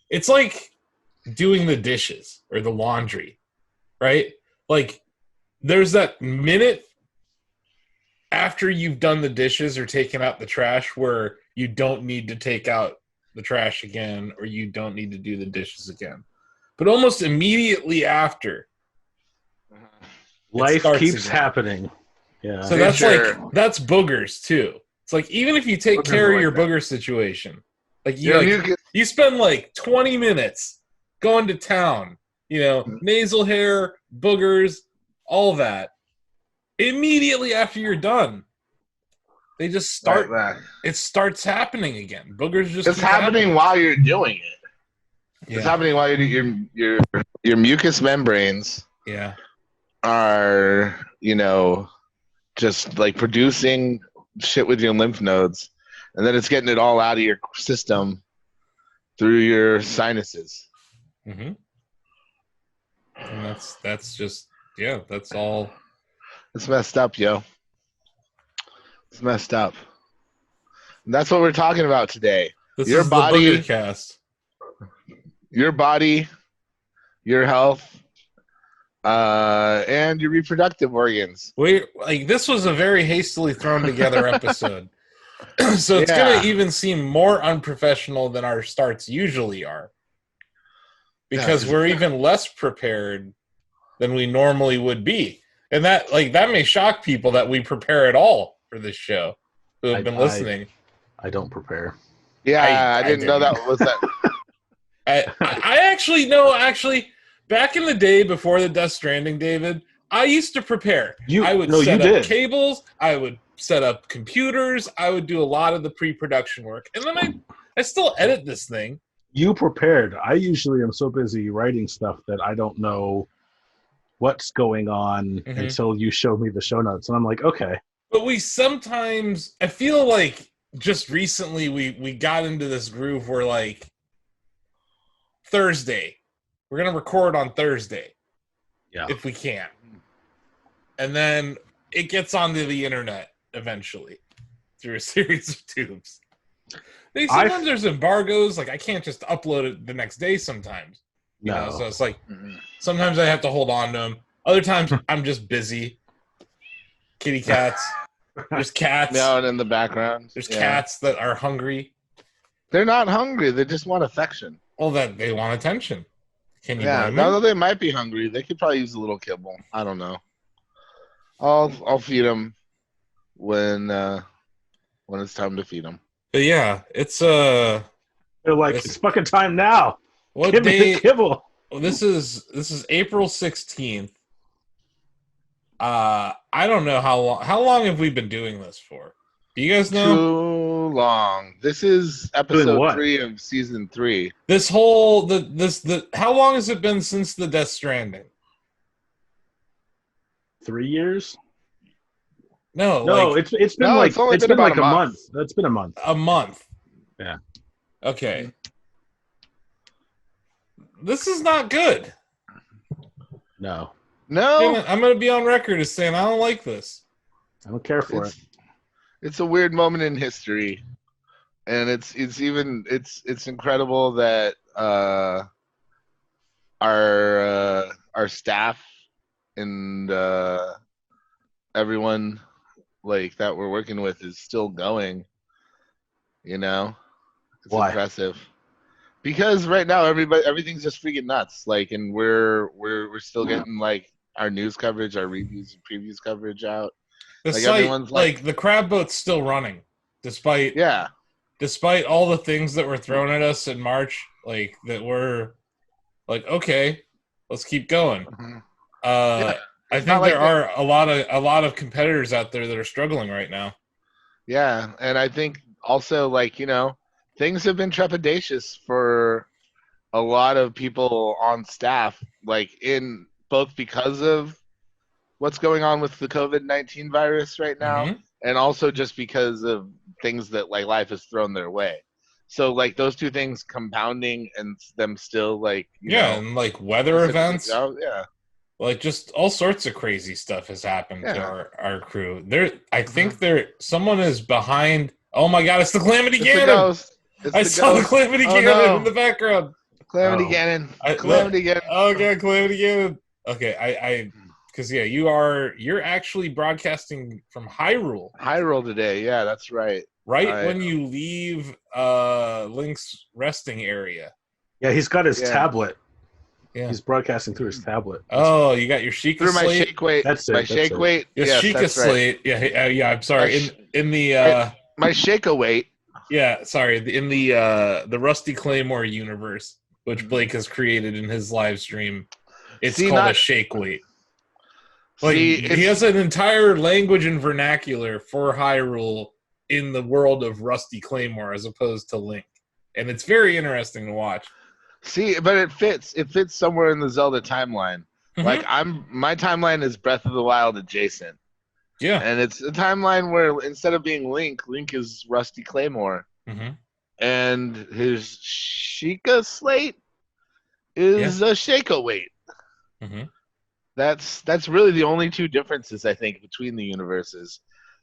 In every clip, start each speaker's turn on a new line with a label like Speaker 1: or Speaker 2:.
Speaker 1: It's like doing the dishes or the laundry, right? Like, there's that minute after you've done the dishes or taken out the trash where you don't need to take out the trash again or you don't need to do the dishes again. But almost immediately after, it
Speaker 2: Life
Speaker 1: starts
Speaker 2: keeps
Speaker 1: again.
Speaker 2: happening. Yeah.
Speaker 1: So
Speaker 3: For
Speaker 1: that's
Speaker 3: sure.
Speaker 1: that's boogers too. It's like even if you take
Speaker 2: Boogers
Speaker 1: care
Speaker 2: are
Speaker 1: of
Speaker 2: like
Speaker 1: your
Speaker 2: that.
Speaker 1: booger situation,
Speaker 3: Your mucus.
Speaker 1: you spend like 20 minutes going to town, nasal hair, boogers, all that. Immediately after you're done, they just
Speaker 3: Right
Speaker 1: start.
Speaker 3: back.
Speaker 1: It starts happening again. Boogers just
Speaker 3: It's
Speaker 1: keep
Speaker 3: happening while you're doing it.
Speaker 1: Yeah.
Speaker 3: It's happening while your mucous membranes
Speaker 1: Yeah.
Speaker 3: are, just like producing shit with your lymph nodes, and then it's getting it all out of your system through your sinuses.
Speaker 1: Mm-hmm. And that's just that's all.
Speaker 3: It's messed up, yo. It's messed up. And that's what we're talking about today.
Speaker 1: This
Speaker 3: Your
Speaker 1: is
Speaker 3: body,
Speaker 1: the Booger Cast.
Speaker 3: your body, your health, and your reproductive organs.
Speaker 1: This was a very hastily thrown together episode. So it's going to even seem more unprofessional than our starts usually are. Because we're even less prepared than we normally would be. And that may shock people that we prepare at all for this show who have been listening.
Speaker 2: I don't prepare.
Speaker 3: Yeah, I didn't know that was that.
Speaker 1: I actually, back in the day before the Death Stranding, David, I used to prepare. I would set up cables. I would set up computers. I would do a lot of the pre-production work. And then I still edit this thing.
Speaker 2: You prepared. I usually am so busy writing stuff that I don't know what's going on until you show me the show notes. And I'm like, okay.
Speaker 1: But we sometimes, I feel like just recently we got into this groove where like Thursday, we're going to record on Thursday.
Speaker 2: Yeah.
Speaker 1: If we can. And then it gets onto the internet eventually through a series of tubes. Sometimes there's embargoes, like I can't just upload it the next day sometimes. You know, so it's like sometimes I have to hold on to them. Other times I'm just busy. Kitty cats. There's cats.
Speaker 3: Meowing in the background.
Speaker 1: There's cats that are hungry.
Speaker 3: They're not hungry. They just want affection.
Speaker 1: Well, that they want attention. Can you blame
Speaker 3: now
Speaker 1: them?
Speaker 3: that they might be hungry, they could probably use a little kibble. I don't know. I'll feed them when it's time to feed them.
Speaker 1: But yeah, it's
Speaker 2: they're like it's fucking time now.
Speaker 1: What
Speaker 2: Give
Speaker 1: day?
Speaker 2: me the kibble.
Speaker 1: Well, this is April 16th. I don't know how long. How long have we been doing this for? Do you guys know?
Speaker 3: Too long. This is episode 3 of season 3.
Speaker 1: This whole how long has it been since the Death Stranding?
Speaker 2: 3 years?
Speaker 1: No,
Speaker 2: it's been like a month. It's been a month.
Speaker 1: A month.
Speaker 2: Yeah.
Speaker 1: Okay. This is not good.
Speaker 2: No.
Speaker 1: I'm gonna be on record as saying I don't like this.
Speaker 2: I don't care for it.
Speaker 3: It's a weird moment in history, and it's incredible that our staff and everyone like that we're working with is still going. You know, it's impressive. Because right now everything's just freaking nuts. Like, and we're still getting like our news coverage, our reviews and previews coverage out.
Speaker 1: The site, the crab boat's still running, despite all the things that were thrown at us in March. Like that, we're like, okay, let's keep going. I think there are a lot of competitors out there that are struggling right now.
Speaker 3: Yeah, and I think also things have been trepidatious for a lot of people on staff, like in both because of what's going on with the COVID-19 virus right now, and also just because of things that like life has thrown their way. So like those two things compounding and them still like
Speaker 1: and like weather events.
Speaker 3: Yeah.
Speaker 1: Like, just all sorts of crazy stuff has happened to our crew. I think someone is behind. Oh my God! It's the Calamity
Speaker 3: It's
Speaker 1: Ganon.
Speaker 3: the ghost. It's
Speaker 1: I
Speaker 3: the
Speaker 1: saw
Speaker 3: ghost.
Speaker 1: the Calamity Ganon in the background.
Speaker 3: Calamity Ganon.
Speaker 1: Calamity
Speaker 3: Ganon.
Speaker 1: Oh God, Calamity Ganon. Okay, because you're actually broadcasting from Hyrule.
Speaker 3: Hyrule today. Yeah, that's right.
Speaker 1: Right when you leave Link's resting area.
Speaker 2: Yeah, he's got his tablet.
Speaker 1: Yeah.
Speaker 2: He's broadcasting through his tablet.
Speaker 1: Oh, you got your Sheikah
Speaker 3: through
Speaker 1: slate?
Speaker 3: my shake weight.
Speaker 2: That's it.
Speaker 3: My shake weight.
Speaker 1: Yes, Sheikah slate. Right. Yeah. I'm sorry. In the
Speaker 3: my Shaker weight.
Speaker 1: Yeah, sorry. In the Rusty Claymore universe, which Blake has created in his live stream, it's called a shake weight. Like he has an entire language and vernacular for Hyrule in the world of Rusty Claymore as opposed to Link, and it's very interesting to watch.
Speaker 3: See, but it fits. It fits somewhere in the Zelda timeline. Like my timeline is Breath of the Wild adjacent.
Speaker 1: Yeah,
Speaker 3: and it's a timeline where instead of being Link is Rusty Claymore, and his Sheikah slate is a Shaker weight. That's really the only two differences I think between the universes.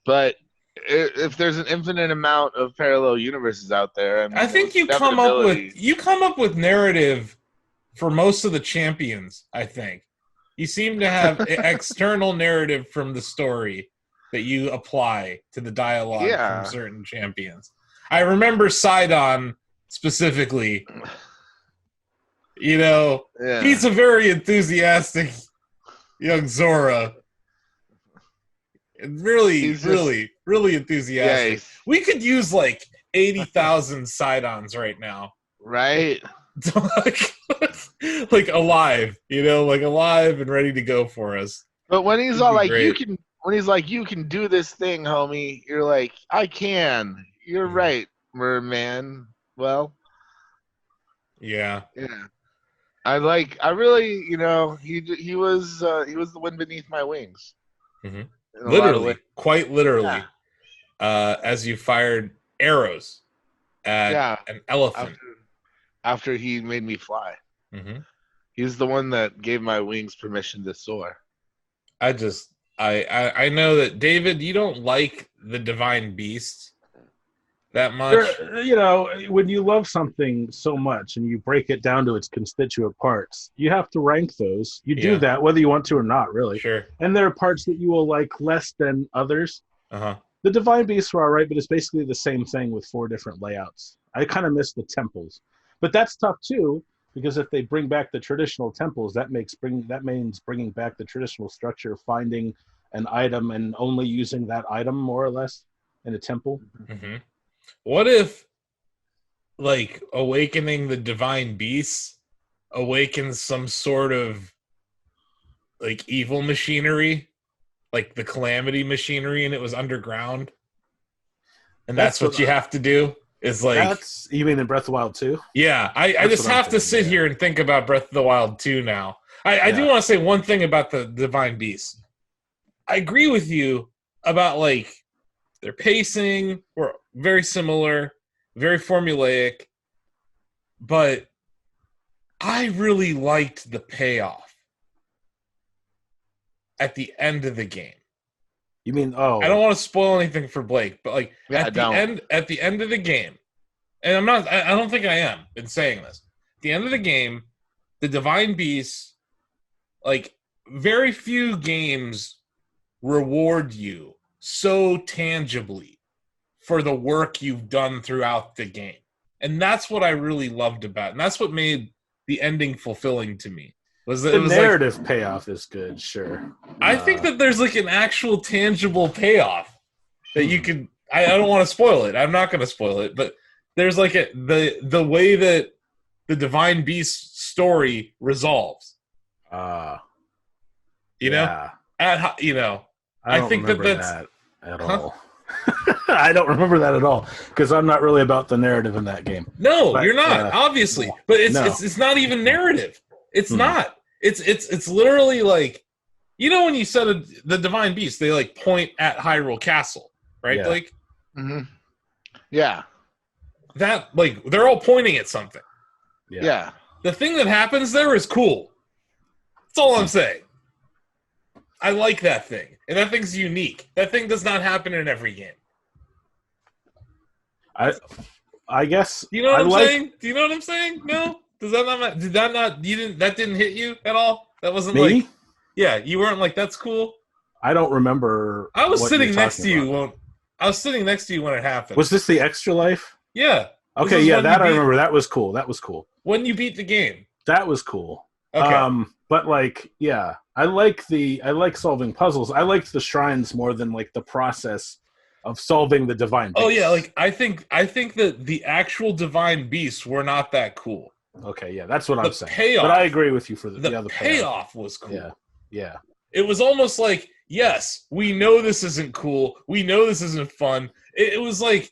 Speaker 3: But if there's an infinite amount of parallel universes out there,
Speaker 1: I think you come up with narrative for most of the champions. I think you seem to have external narrative from the story that you apply to the dialogue from certain champions. I remember Sidon specifically. You know, he's a very enthusiastic young Zora. Really enthusiastic.
Speaker 3: Yeah,
Speaker 1: we could use like 80,000 Sidons right now.
Speaker 3: Right?
Speaker 1: like alive, alive and ready to go for us.
Speaker 3: But when he's all like, you can do this thing, homie, you're like, I can. You're right, merman. Well,
Speaker 1: yeah.
Speaker 3: I really, he was the wind beneath my wings.
Speaker 1: Literally, quite literally, as you fired arrows at an elephant.
Speaker 3: After he made me fly. He's the one that gave my wings permission to soar.
Speaker 1: I know that, David, you don't like the divine beast that much.
Speaker 2: When you love something so much and you break it down to its constituent parts, you have to rank those. You do that whether you want to or not, really.
Speaker 1: Sure.
Speaker 2: And there are parts that you will like less than others. The divine beasts were all right, but it's basically the same thing with 4 different layouts. I kind of miss the temples. But that's tough too, because if they bring back the traditional temples, that means bringing back the traditional structure, finding an item and only using that item more or less in a temple.
Speaker 1: What if, like, awakening the divine beasts awakens some sort of, like, evil machinery, like the calamity machinery, and it was underground, and that's what you have to do? Is like,
Speaker 2: you mean in Breath of the Wild 2?
Speaker 1: Yeah, I just have to sit here and think about Breath of the Wild 2 now. I do want to say one thing about the Divine Beasts. I agree with you about, like, their pacing were very similar, very formulaic, but I really liked the payoff at the end of the game.
Speaker 2: You mean,
Speaker 1: I don't want to spoil anything for Blake, but like at the end of the game, and I don't think I am in saying this. At the end of the game, the Divine Beasts, like, very few games reward you so tangibly for the work you've done throughout the game. And that's what I really loved about it. And that's what made the ending fulfilling to me.
Speaker 2: The narrative payoff is good, sure.
Speaker 1: I think that there's like an actual tangible payoff that you could. I don't want to spoil it. I'm not going to spoil it, but there's like the way that the Divine Beast story resolves. I think that's
Speaker 2: at all. I don't remember that at all because I'm not really about the narrative in that game.
Speaker 1: No, you're not, obviously, but it's not even narrative. It's not. It's literally like, when you said the Divine Beast, they like point at Hyrule Castle, right?
Speaker 2: Yeah.
Speaker 1: Like,
Speaker 3: yeah,
Speaker 1: that, like, they're all pointing at something.
Speaker 3: Yeah.
Speaker 1: The thing that happens there is cool. That's all I'm saying. I like that thing. And that thing's unique. That thing does not happen in every game.
Speaker 2: I guess.
Speaker 1: You know what I'm saying? Do you know what I'm saying? No? Does that not, did that not, you didn't, that didn't hit you at all? That wasn't
Speaker 2: me?
Speaker 1: like, yeah, you weren't like, that's cool?
Speaker 2: I don't remember.
Speaker 1: I was sitting next to you
Speaker 2: about.
Speaker 1: I was sitting next to you when it happened.
Speaker 2: Was this the Extra Life?
Speaker 1: Yeah.
Speaker 2: Okay, yeah, that I remember. That was cool.
Speaker 1: When you beat the game.
Speaker 2: That was cool.
Speaker 1: Okay.
Speaker 2: But like, yeah, I like solving puzzles. I liked the shrines more than like the process of solving the divine beasts.
Speaker 1: Oh yeah, like I think that the actual divine beasts were not that cool.
Speaker 2: Okay, yeah, that's what I'm saying.
Speaker 1: Payoff,
Speaker 2: but I agree with you for the other
Speaker 1: payoff was cool.
Speaker 2: Yeah.
Speaker 1: It was almost like, yes, we know this isn't cool. We know this isn't fun. It was like,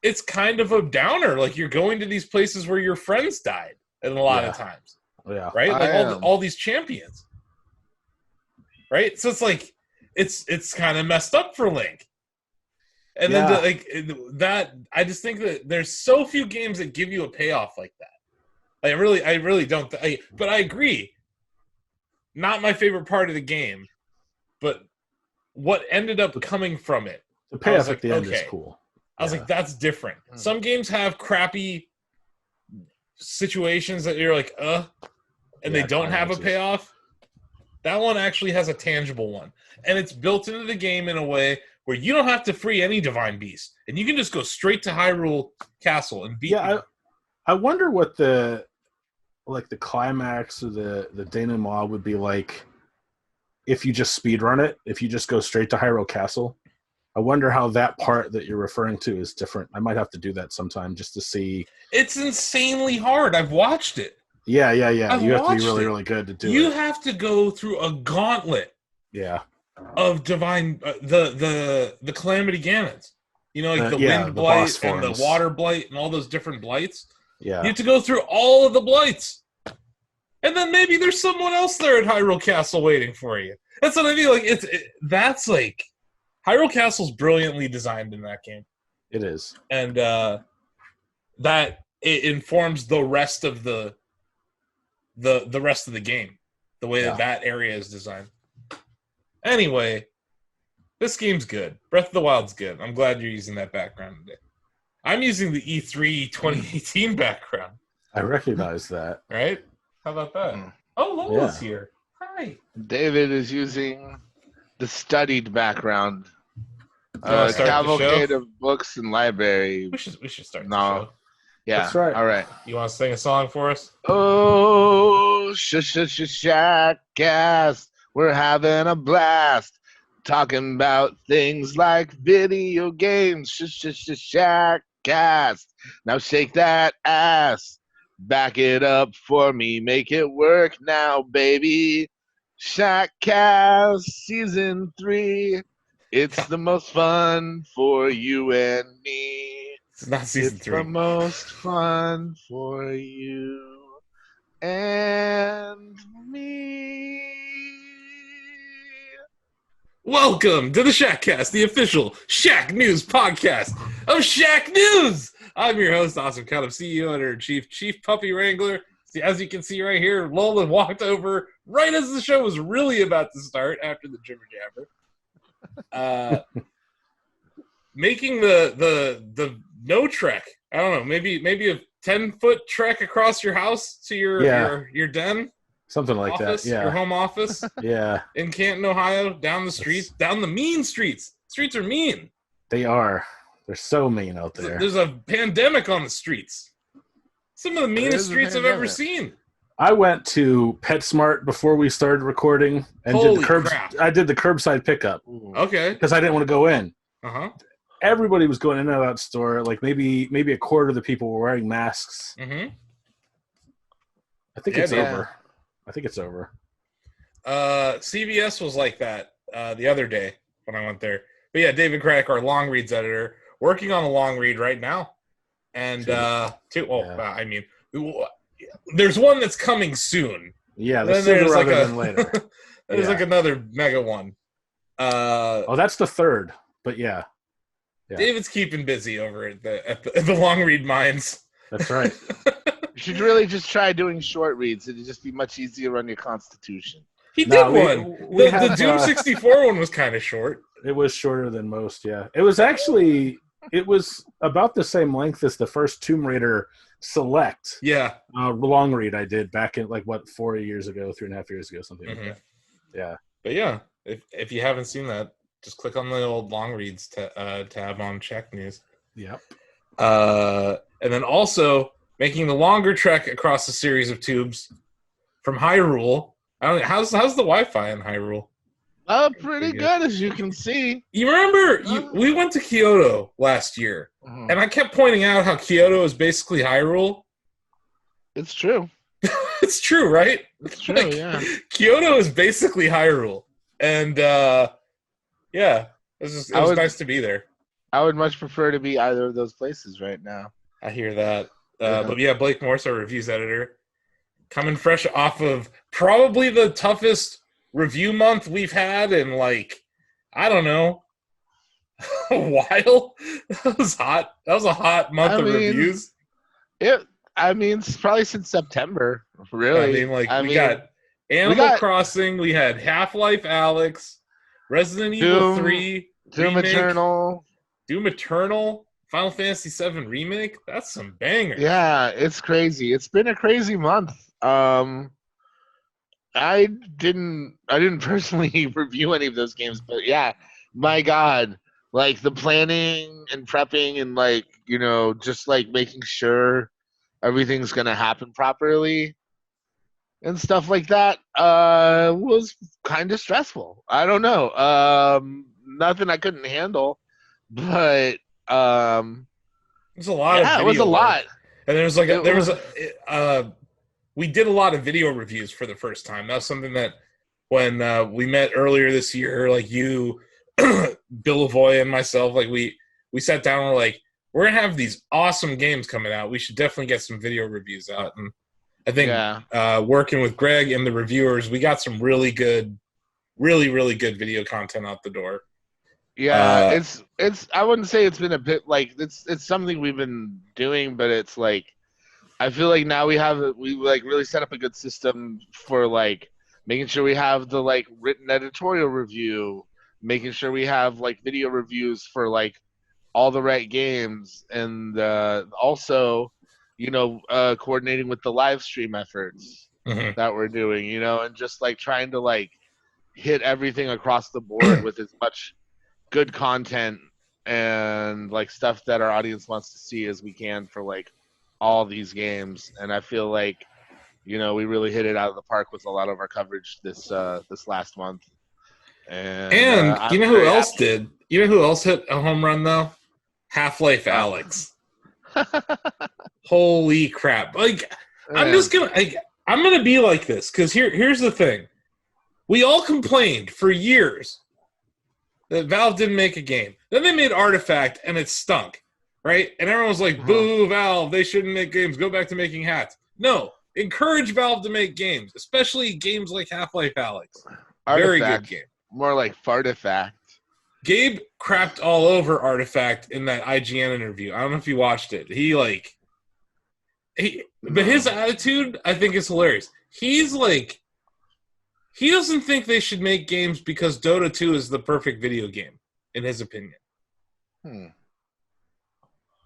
Speaker 1: it's kind of a downer. Like you're going to these places where your friends died, and a lot of times.
Speaker 2: Yeah.
Speaker 1: Right? Like all these champions. Right? So it's like, it's kind of messed up for Link. And then I just think that there's so few games that give you a payoff like that. I really don't. But I agree. Not my favorite part of the game, but what ended up coming from it.
Speaker 2: The payoff at the end is cool.
Speaker 1: I was like, that's different. Some games have crappy situations that you're like, and they don't have a payoff. That one actually has a tangible one. And it's built into the game in a way where you don't have to free any divine beast. And you can just go straight to Hyrule Castle and beat them.
Speaker 2: I wonder what the climax or the denouement would be like if you just speedrun it, if you just go straight to Hyrule Castle. I wonder how that part that you're referring to is different. I might have to do that sometime just to see.
Speaker 1: It's insanely hard. I've watched it.
Speaker 2: Yeah. You have to be really, really good to do it.
Speaker 1: You have to go through a gauntlet.
Speaker 2: Yeah.
Speaker 1: Of divine, the Calamity Ganons. You know, like the Wind Blight and the Water Blight and all those different blights.
Speaker 2: Yeah.
Speaker 1: You have to go through all of the blights. And then maybe there's someone else there at Hyrule Castle waiting for you. That's what I mean. Like, that's like... Hyrule Castle's brilliantly designed in that game.
Speaker 2: It is.
Speaker 1: And that it informs the rest of the rest of the game. The way that area is designed. Anyway, this game's good. Breath of the Wild's good. I'm glad you're using that background today. I'm using the E3 2018 background.
Speaker 2: I recognize that.
Speaker 1: Right? How about that? Oh, Lola's here. Hi.
Speaker 3: David is using the studied background. Cavalcade of books and library.
Speaker 1: We should start the show.
Speaker 3: Yeah.
Speaker 2: That's right.
Speaker 3: All right.
Speaker 1: You want to sing a song for us?
Speaker 3: Oh, Shackcast. We're having a blast. Talking about things like video games. Shackcast. Now shake that ass. Back it up for me. Make it work now, baby. Shackcast Season 3. It's the most fun for you and me.
Speaker 1: It's not Season 3.
Speaker 3: It's the most fun for you and me.
Speaker 1: Welcome to the Shackcast, the official Shacknews podcast of Shacknews. I'm your host, Asif, CEO, editor-in-chief, chief puppy wrangler. As you can see right here, Lola walked over right as the show was really about to start after the jibber jabber. Making the no trek. I don't know, maybe a 10-foot trek across your house to your den.
Speaker 2: Something like
Speaker 1: office,
Speaker 2: that, yeah.
Speaker 1: Your home office.
Speaker 2: Yeah.
Speaker 1: In Canton, Ohio, down the streets, down the mean streets. Streets are mean.
Speaker 2: They are. They're so mean out there.
Speaker 1: There's a pandemic on the streets. Some of the meanest streets I've ever seen.
Speaker 2: I went to PetSmart before we started recording and did the curbside pickup.
Speaker 1: Okay.
Speaker 2: Because I didn't want to go in.
Speaker 1: Uh-huh.
Speaker 2: Everybody was going in and out of that store. Like maybe a quarter of the people were wearing masks.
Speaker 1: Mm-hmm.
Speaker 2: I think it's over. I think it's over.
Speaker 1: CBS was like that the other day when I went there. But yeah, David Craddock, our long reads editor, working on a long read right now. And I mean, there's one that's coming soon.
Speaker 2: Yeah, sooner rather than later.
Speaker 1: There's like another mega one.
Speaker 2: That's the third. But yeah.
Speaker 1: David's keeping busy over at the long read mines.
Speaker 2: That's right.
Speaker 3: You should really just try doing short reads. It'd just be much easier on your constitution.
Speaker 1: He did one. The Doom 64 one was kind of short.
Speaker 2: It was shorter than most, yeah. It was about the same length as the first Tomb Raider Select.
Speaker 1: Yeah.
Speaker 2: Long read I did back in 3.5 years ago, something like that. Yeah.
Speaker 1: But yeah, if you haven't seen that, just click on the old long reads tab on Shacknews.
Speaker 2: Yep.
Speaker 1: And then also making the longer trek across a series of tubes from Hyrule. I don't know, how's the Wi-Fi in Hyrule?
Speaker 3: Pretty good, as you can see.
Speaker 1: You remember we went to Kyoto last year, and I kept pointing out how Kyoto is basically Hyrule.
Speaker 3: It's true.
Speaker 1: It's true, right?
Speaker 3: It's true, yeah.
Speaker 1: Kyoto is basically Hyrule, and yeah, it was nice to be there.
Speaker 3: I would much prefer to be either of those places right now.
Speaker 1: I hear that. But yeah, Blake Morse, our reviews editor, coming fresh off of probably the toughest review month we've had in I don't know, a while. That was hot. That was a hot month of reviews.
Speaker 3: It's probably since September, really.
Speaker 1: We got Animal Crossing, we had Half-Life Alyx, Resident Evil 3,
Speaker 3: Doom Eternal,
Speaker 1: Final Fantasy VII Remake. That's some bangers.
Speaker 3: Yeah, it's crazy. It's been a crazy month. I didn't personally review any of those games, but yeah, my God, the planning and prepping and just making sure everything's gonna happen properly and stuff like that was kind of stressful. I don't know, nothing I couldn't handle, but
Speaker 1: it was a lot. Yeah,
Speaker 3: it was a lot.
Speaker 1: And we did a lot of video reviews for the first time. That was something that when we met earlier this year, you, Bill Lavoie, and myself, we sat down and we're going to have these awesome games coming out. We should definitely get some video reviews out. And I think working with Greg and the reviewers, we got some really good video content out the door.
Speaker 3: Yeah, it's I wouldn't say it's been a bit it's something we've been doing, but it's I feel like now we really set up a good system for making sure we have the written editorial review, making sure we have video reviews for all the right games, and also coordinating with the live stream efforts that we're doing, and just trying to hit everything across the board with as much good content and stuff that our audience wants to see as we can for all these games. And I feel we really hit it out of the park with a lot of our coverage this last month. And
Speaker 1: you know who else did? You know who else hit a home run though? Half-Life Alyx. Holy crap! I'm just gonna I'm gonna be like this because here's the thing: we all complained for years that Valve didn't make a game. Then they made Artifact, and it stunk, right? And everyone was like, boo, Valve, they shouldn't make games. Go back to making hats. No, encourage Valve to make games, especially games like Half-Life Alyx. Very good game.
Speaker 3: More like Fartifact.
Speaker 1: Gabe crapped all over Artifact in that IGN interview. I don't know if you watched it. But his attitude, I think, is hilarious. He's he doesn't think they should make games because Dota 2 is the perfect video game, in his opinion.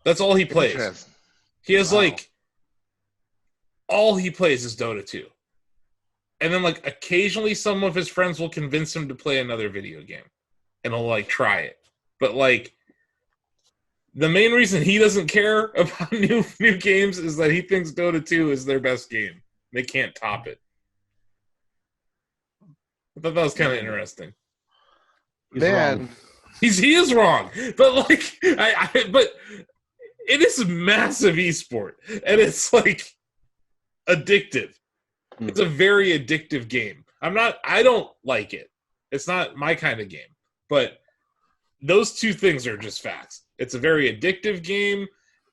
Speaker 1: That's all he plays. He has all he plays is Dota 2. And then occasionally some of his friends will convince him to play another video game. And he'll try it. But the main reason he doesn't care about new games is that he thinks Dota 2 is their best game. They can't top it. I thought that was kind of interesting. He is wrong, but but it is a massive esport, and it's addictive. It's a very addictive game. I don't like it. It's not my kind of game, but those two things are just facts. It's a very addictive game.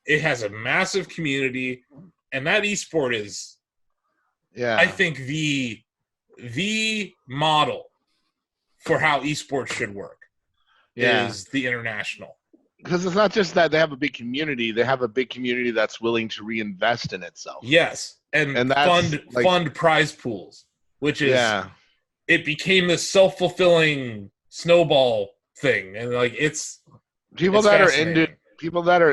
Speaker 1: It has a massive community, and that esport is, I think, the model for how esports should work is the international.
Speaker 3: Because it's not just that they have a big community; they have a big community that's willing to reinvest in itself.
Speaker 1: Yes, and fund prize pools, which is it became this self-fulfilling snowball thing, and like it's
Speaker 3: people that are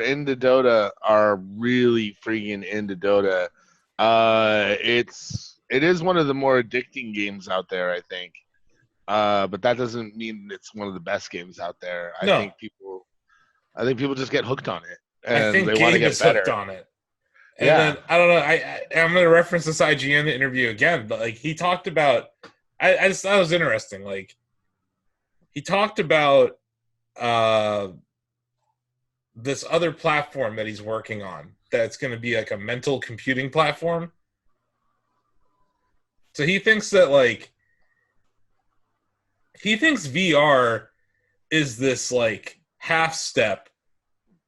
Speaker 3: into Dota are really freaking into Dota. It is one of the more addicting games out there, I think. But that doesn't mean it's one of the best games out there. I think people just get hooked on it, and they want to get better.
Speaker 1: Hooked on it. And then I don't know. I'm going to reference this IGN interview again, but like he talked about, I just thought it was interesting. Like he talked about this other platform that he's working on that's going to be like a mental computing platform. So he thinks that he thinks VR is this like half step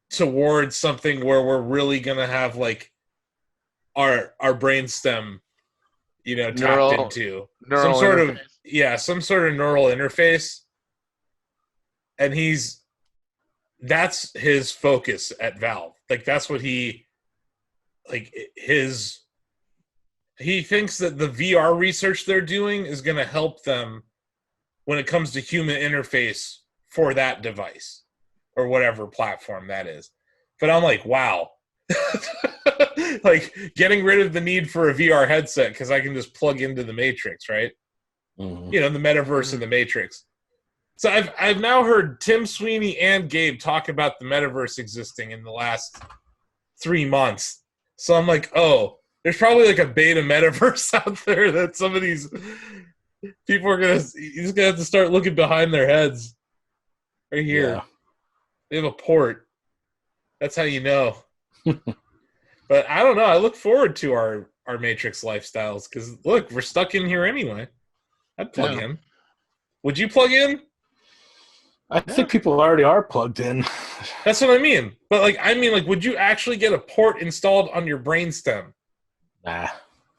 Speaker 1: towards something where we're really going to have like our brainstem, tapped into some sort of neural interface. And that's his focus at Valve. Like that's what he thinks that the VR research they're doing is going to help them when it comes to human interface for that device or whatever platform that is. But I'm like, wow. Like getting rid of the need for a VR headset because I can just plug into the Matrix, right?
Speaker 2: Mm-hmm.
Speaker 1: The metaverse and the Matrix. So I've now heard Tim Sweeney and Gabe talk about the metaverse existing in the last 3 months. So I'm like, oh, there's probably like a beta metaverse out there that some of these people are he's gonna have to start looking behind their heads. Right here. Yeah. They have a port. That's how you know. But I don't know. I look forward to our Matrix lifestyles because look, we're stuck in here anyway. I'd plug in. Would you plug in?
Speaker 2: I think people already are plugged in.
Speaker 1: That's what I mean. But would you actually get a port installed on your brainstem?
Speaker 2: Nah.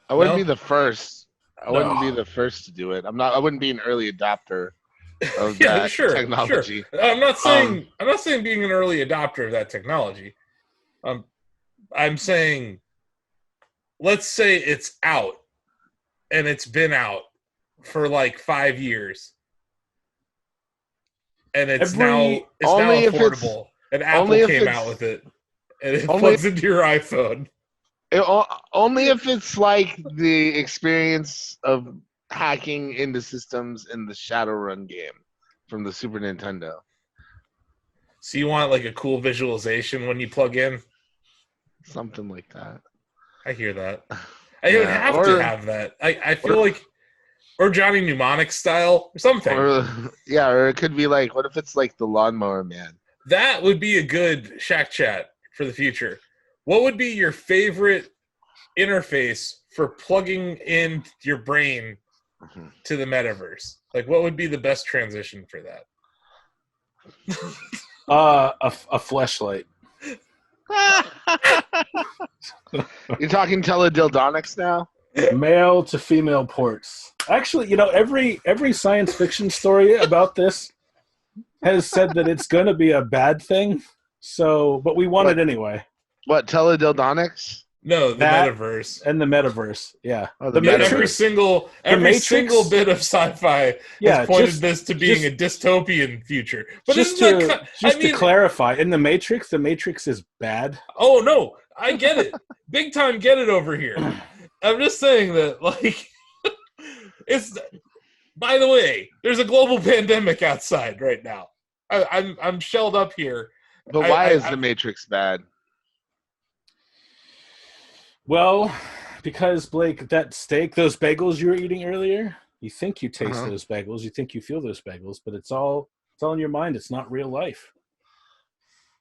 Speaker 3: I wouldn't be the first. I wouldn't be the first to do it. I wouldn't be an early adopter of that technology.
Speaker 1: Sure. I'm not saying being an early adopter of that technology. I'm saying, let's say it's out, and it's been out for like 5 years, and it's now affordable. And Apple came out with it, and it plugs into your iPhone.
Speaker 3: Only if it's like the experience of hacking into systems in the Shadowrun game from the Super Nintendo.
Speaker 1: So you want like a cool visualization when you plug in?
Speaker 3: Something like that.
Speaker 1: I hear that. I would have to have that. I feel like, or Johnny Mnemonic style or something.
Speaker 3: Or it could be like, what if it's like the Lawnmower Man?
Speaker 1: That would be a good Shack Chat for the future. What would be your favorite interface for plugging in your brain to the metaverse? Like, what would be the best transition for that?
Speaker 2: A fleshlight.
Speaker 3: You're talking teledildonics now?
Speaker 2: Male to female ports. Actually, every science fiction story about this has said that it's going to be a bad thing. So, but we want it anyway.
Speaker 3: What, teledildonics?
Speaker 1: No, the metaverse.
Speaker 2: And the metaverse, yeah.
Speaker 1: Every single bit of sci-fi has pointed this to being a dystopian future. But
Speaker 2: to clarify, in the Matrix is bad.
Speaker 1: Oh, no, I get it. Big time get it over here. I'm just saying that, like, it's... By the way, there's a global pandemic outside right now. I'm shelled up here.
Speaker 3: But why is the Matrix bad?
Speaker 2: Well, because, Blake, that steak, those bagels you were eating earlier, you think you taste those bagels, you think you feel those bagels, but it's all in your mind. It's not real life.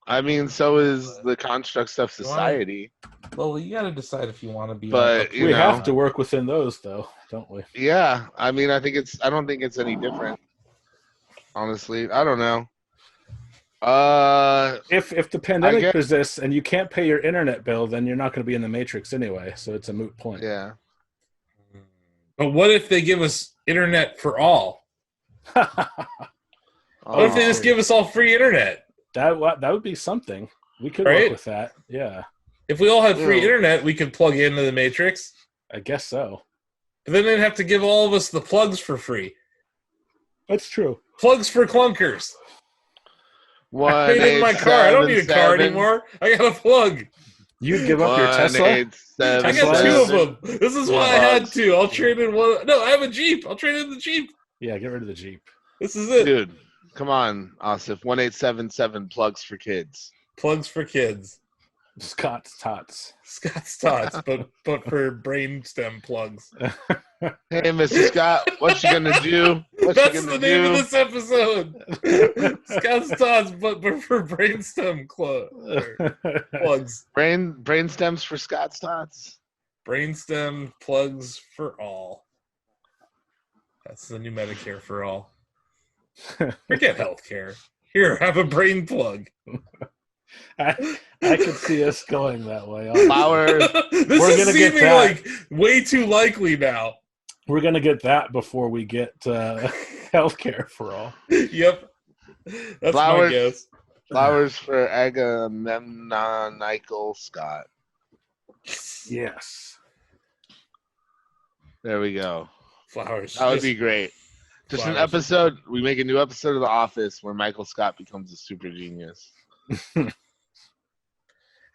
Speaker 3: I mean, so is the constructs of society.
Speaker 1: Well, you got to decide if you want to be.
Speaker 3: But
Speaker 2: we have to work within those, though, don't we?
Speaker 3: Yeah, I mean, I don't think it's any different. Honestly, I don't know.
Speaker 2: If the pandemic persists and you can't pay your internet bill, then you're not going to be in the Matrix anyway. So it's a moot point.
Speaker 3: Yeah.
Speaker 1: But what if they give us internet for all? What if they just give us all free internet?
Speaker 2: That would be something. We could work with that. Yeah.
Speaker 1: If we all had free internet, we could plug into the Matrix.
Speaker 2: I guess so.
Speaker 1: And then they'd have to give all of us the plugs for free.
Speaker 2: That's true.
Speaker 1: Plugs for clunkers. I paid in my car. I don't need a car anymore. I got a plug.
Speaker 2: You'd give up your Tesla?
Speaker 1: I got 2 of them. This is why I had to. I'll trade in one. No, I have a Jeep. I'll trade in the Jeep.
Speaker 2: Yeah, get rid of the Jeep.
Speaker 1: This is it.
Speaker 3: Dude, come on, Asif. 1877 plugs for kids.
Speaker 1: Plugs for kids.
Speaker 2: Scott's Tots.
Speaker 1: Scott's Tots, but for brainstem plugs.
Speaker 3: Hey, Mr. Scott, what you gonna do?
Speaker 1: That's the name of this episode. Scott's Tots, but for brainstem plugs.
Speaker 3: Brainstems for Scott's Tots.
Speaker 1: Brainstem plugs for all. That's the new Medicare for all. Forget healthcare. Here, have a brain plug.
Speaker 2: I could see us going that way.
Speaker 3: Flowers.
Speaker 1: This is seeming like way too likely now.
Speaker 2: We're gonna get that before we get healthcare for all.
Speaker 1: Yep, that's my guess.
Speaker 3: Flowers for Agamemnon Scott.
Speaker 2: Yes.
Speaker 3: There we go.
Speaker 1: Flowers.
Speaker 3: That would be great. Just an episode. We make a new episode of The Office where Michael Scott becomes a super genius.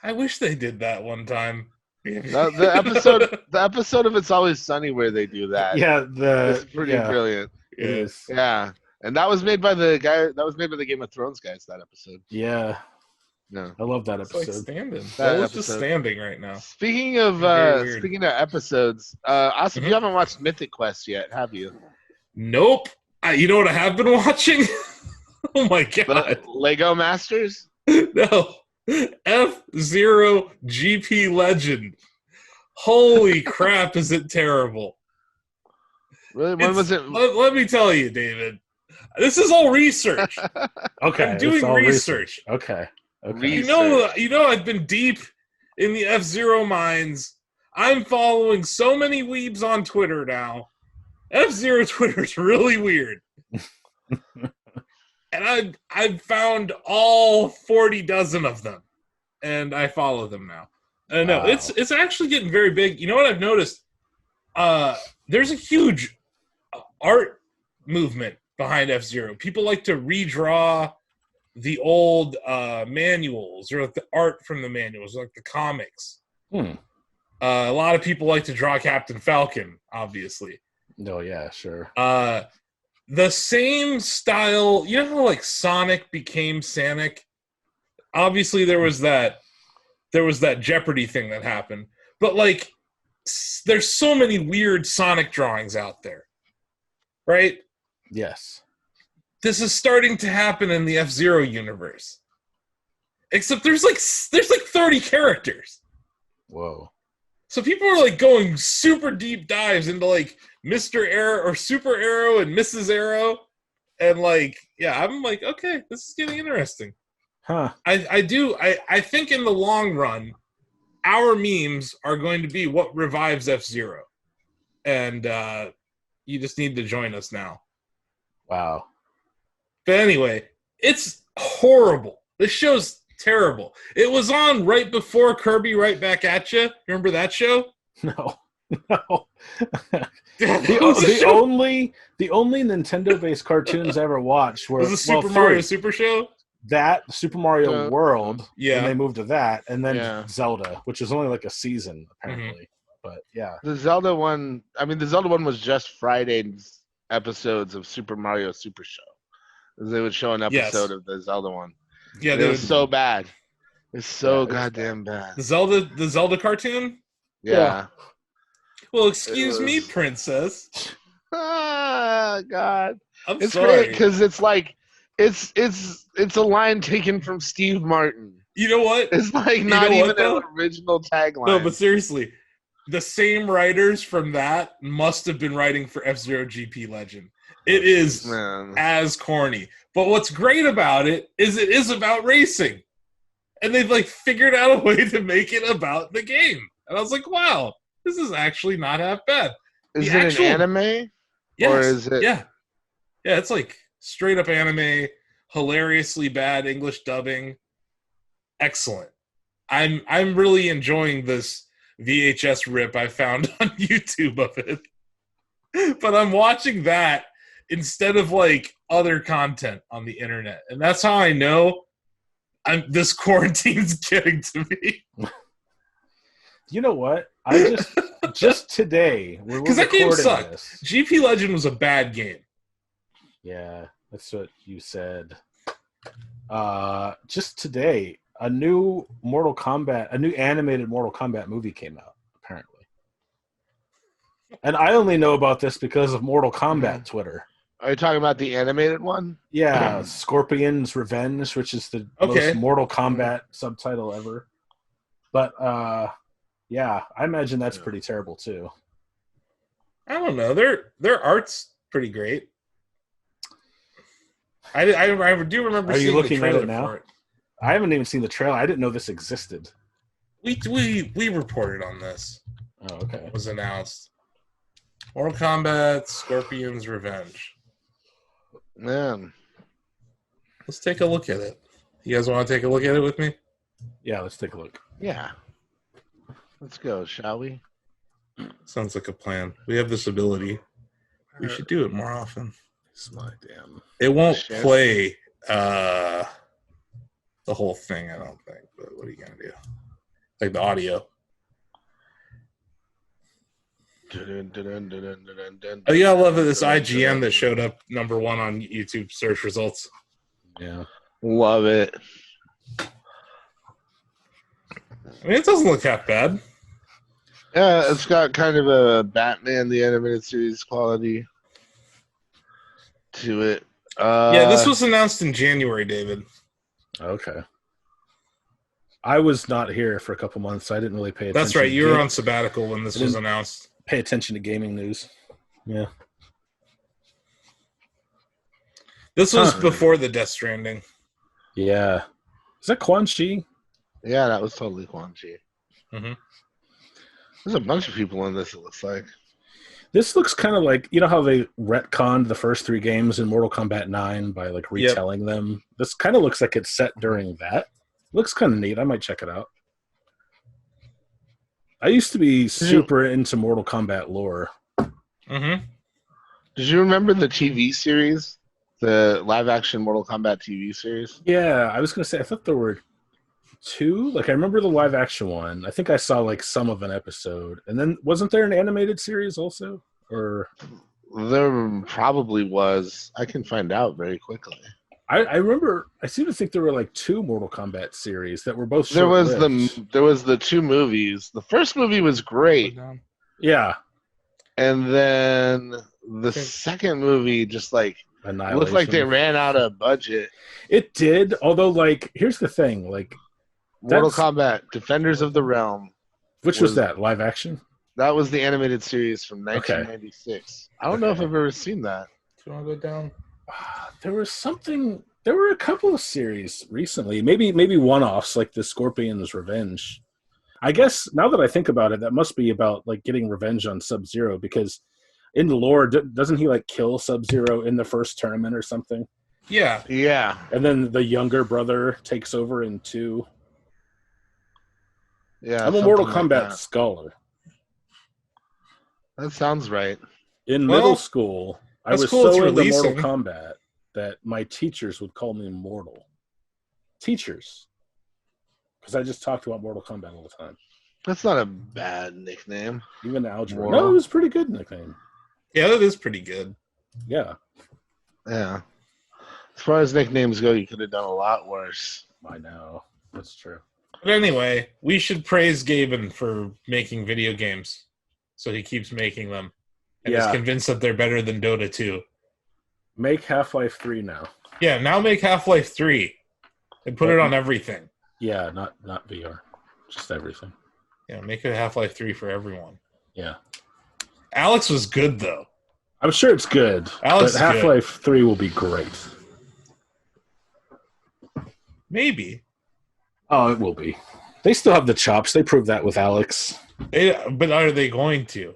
Speaker 1: I wish they did that one time.
Speaker 3: The episode of It's Always Sunny where they do that.
Speaker 2: Yeah,
Speaker 3: it's pretty brilliant.
Speaker 1: It is.
Speaker 3: Yeah, and that was made by the guy. That was made by the Game of Thrones guys. That episode.
Speaker 2: Yeah.
Speaker 3: No,
Speaker 2: I love that
Speaker 1: it's
Speaker 2: episode.
Speaker 1: like standing. That was just standing right now.
Speaker 3: Speaking of episodes, Asif, you haven't watched Mythic Quest yet, have you?
Speaker 1: Nope. You know what I have been watching? Oh my god.
Speaker 3: Lego Masters?
Speaker 1: No. F-Zero GP Legend. Holy crap, is it terrible.
Speaker 3: Really? When was it?
Speaker 1: Let me tell you, David. This is all research.
Speaker 2: Okay.
Speaker 1: I'm doing research.
Speaker 2: Okay.
Speaker 1: You know I've been deep in the F-Zero mines. I'm following so many weebs on Twitter now. F-Zero Twitter is really weird. And I've found all 40 dozen of them. And I follow them now. No, it's actually getting very big. You know what I've noticed? There's a huge art movement behind F-Zero. People like to redraw the old manuals or the art from the manuals, like the comics. A lot of people like to draw Captain Falcon, obviously.
Speaker 2: No, yeah, sure.
Speaker 1: The same style, you know how like Sonic became Sonic? Obviously there was that Jeopardy thing that happened. But like there's so many weird Sonic drawings out there. Right?
Speaker 2: Yes.
Speaker 1: This is starting to happen in the F-Zero universe. Except there's like 30 characters.
Speaker 2: Whoa.
Speaker 1: So people are like going super deep dives into like Mr. Arrow or Super Arrow and Mrs. Arrow. And like, yeah, I'm like, okay, this is getting interesting.
Speaker 2: Huh.
Speaker 1: I think in the long run, our memes are going to be what revives F-Zero. And you just need to join us now.
Speaker 2: Wow.
Speaker 1: But anyway, it's horrible. This show's terrible. It was on right before Kirby Right Back at You. Remember that show?
Speaker 2: No.
Speaker 1: the
Speaker 2: only Nintendo-based cartoons I ever watched were
Speaker 1: was the Super Mario Super Show.
Speaker 2: That Super Mario World.
Speaker 1: Yeah.
Speaker 2: And they moved to that, and then Zelda, which is only like a season apparently. Mm-hmm. But yeah,
Speaker 3: the Zelda one. I mean, the Zelda one was just Friday's episodes of Super Mario Super Show. They would show an episode of the Zelda one.
Speaker 1: Yeah,
Speaker 3: it was so bad. It's so goddamn bad.
Speaker 1: The Zelda cartoon?
Speaker 3: Yeah.
Speaker 1: Well, excuse me, princess.
Speaker 3: Ah, God.
Speaker 1: It's
Speaker 3: sorry. Great because it's like it's a line taken from Steve Martin.
Speaker 1: You know what?
Speaker 3: It's like not even an original tagline.
Speaker 1: No, but seriously, the same writers from that must have been writing for F-Zero GP Legend. It is as corny. But what's great about it is about racing. And they've like figured out a way to make it about the game. And I was like, wow, this is actually not half bad.
Speaker 3: Is it an anime?
Speaker 1: Yes.
Speaker 3: Or is it?
Speaker 1: Yeah. Yeah, it's like straight up anime, hilariously bad English dubbing. Excellent. I'm really enjoying this VHS rip I found on YouTube of it. But I'm watching that instead of like other content on the internet, and that's how I know this quarantine's getting to me.
Speaker 2: You know what? I just today
Speaker 1: because that game sucked. GP Legend was a bad game.
Speaker 2: Yeah, that's what you said. Just today, a new animated Mortal Kombat movie came out, apparently. And I only know about this because of Mortal Kombat Twitter.
Speaker 3: Are you talking about the animated one?
Speaker 2: Yeah, Scorpion's Revenge, which is the most Mortal Kombat subtitle ever. But, yeah, I imagine that's pretty terrible, too.
Speaker 1: I don't know. Their art's pretty great. I do remember seeing the trailer. Are you looking at it now?
Speaker 2: I haven't even seen the trailer. I didn't know this existed.
Speaker 1: We reported on this.
Speaker 2: Oh, okay.
Speaker 1: It was announced. Mortal Kombat, Scorpion's Revenge.
Speaker 3: Man.
Speaker 1: Let's take a look at it. You guys want to take a look at it with me?
Speaker 2: Yeah, let's take a look.
Speaker 3: Yeah. Let's go, shall we?
Speaker 1: Sounds like a plan. We have this ability. We should do it more often.
Speaker 2: It's my damn.
Speaker 1: It won't play the whole thing, I don't think. But what are you going to do? Like the audio. Oh, yeah, I love it. This IGN that showed up #1 on YouTube search results.
Speaker 2: Yeah.
Speaker 3: Love it.
Speaker 1: I mean, it doesn't look half bad.
Speaker 3: Yeah, it's got kind of a Batman the Animated Series quality to it.
Speaker 1: Yeah, this was announced in January, David.
Speaker 2: Okay. I was not here for a couple months, so I didn't really pay attention.
Speaker 1: That's right. You were on sabbatical when this was announced.
Speaker 2: Pay attention to gaming news. Yeah.
Speaker 1: This was before the Death Stranding.
Speaker 2: Yeah. Is that Quan Chi?
Speaker 3: Yeah, that was totally Quan Chi.
Speaker 1: Mm-hmm.
Speaker 3: There's a bunch of people in this, it looks like.
Speaker 2: This looks kind of like, you know how they retconned the first 3 games in Mortal Kombat 9 by like retelling them? This kind of looks like it's set during that. Looks kind of neat. I might check it out. I used to be super into Mortal Kombat lore.
Speaker 1: Mm-hmm.
Speaker 3: Did you remember the TV series? The live-action Mortal Kombat TV series?
Speaker 2: Yeah, I was going to say, I thought there were 2. Like, I remember the live-action one. I think I saw, like, some of an episode. And then, wasn't there an animated series also? Or
Speaker 3: there probably was. I can find out very quickly.
Speaker 2: I remember, I seem to think there were like 2 Mortal Kombat series that were both
Speaker 3: there was the 2 movies. The first movie was great.
Speaker 2: Yeah.
Speaker 3: And then the second movie just like looked like they ran out of budget.
Speaker 2: It did, although like here's the thing, like
Speaker 3: Mortal Kombat Defenders of the Realm.
Speaker 2: Which was that? Live action?
Speaker 3: That was the animated series from 1996. Okay. I don't know if I've ever seen that.
Speaker 1: Do you want to go down?
Speaker 2: There were a couple of series recently, maybe one-offs like the Scorpion's Revenge. I guess now that I think about it, that must be about like getting revenge on Sub-Zero, because in the lore, doesn't he like kill Sub-Zero in the first tournament or something?
Speaker 1: Yeah.
Speaker 2: And then the younger brother takes over in 2.
Speaker 3: Yeah,
Speaker 2: I'm a Mortal Kombat scholar.
Speaker 3: That sounds right.
Speaker 2: In middle school, I was so into Mortal Kombat that my teachers would call me Mortal. Teachers. Because I just talked about Mortal Kombat all the time.
Speaker 3: That's not a bad nickname.
Speaker 2: Even algebra. Mortal. No, it was a pretty good nickname.
Speaker 1: Yeah, that is pretty good.
Speaker 2: Yeah.
Speaker 3: Yeah. As far as nicknames go, you could have done a lot worse.
Speaker 2: I know. That's true.
Speaker 1: But anyway, we should praise GabeN for making video games. So he keeps making them. And is convinced that they're better than Dota 2.
Speaker 2: Make Half-Life 3 now.
Speaker 1: Yeah, now make Half-Life 3. And put it on everything.
Speaker 2: Yeah, not VR. Just everything.
Speaker 1: Yeah, make it Half-Life 3 for everyone.
Speaker 2: Yeah.
Speaker 1: Alex was good, though.
Speaker 2: I'm sure it's good. But Half-Life 3 will be great.
Speaker 1: Maybe.
Speaker 2: Oh, it will be. They still have the chops. They proved that with Alex.
Speaker 1: But are they going to?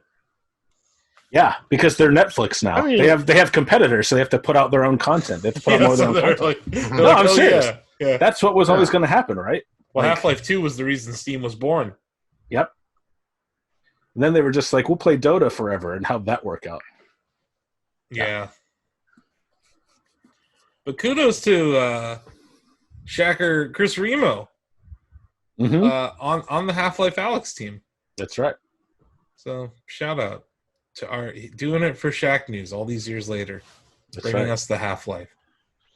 Speaker 2: Yeah, because they're Netflix now. I mean, they have competitors, so they have to put out their own content. They have to put out more of their own content. No, I'm serious. Yeah. That's what was always going to happen, right?
Speaker 1: Well, Half-Life 2 was the reason Steam was born.
Speaker 2: Yep. And then they were just like, we'll play Dota forever, and how'd that work out?
Speaker 1: Yeah. But kudos to Shacker Chris Remo on the Half-Life Alyx team.
Speaker 2: That's right.
Speaker 1: So shout out to our doing it for Shacknews all these years later, bringing us the Half-Life.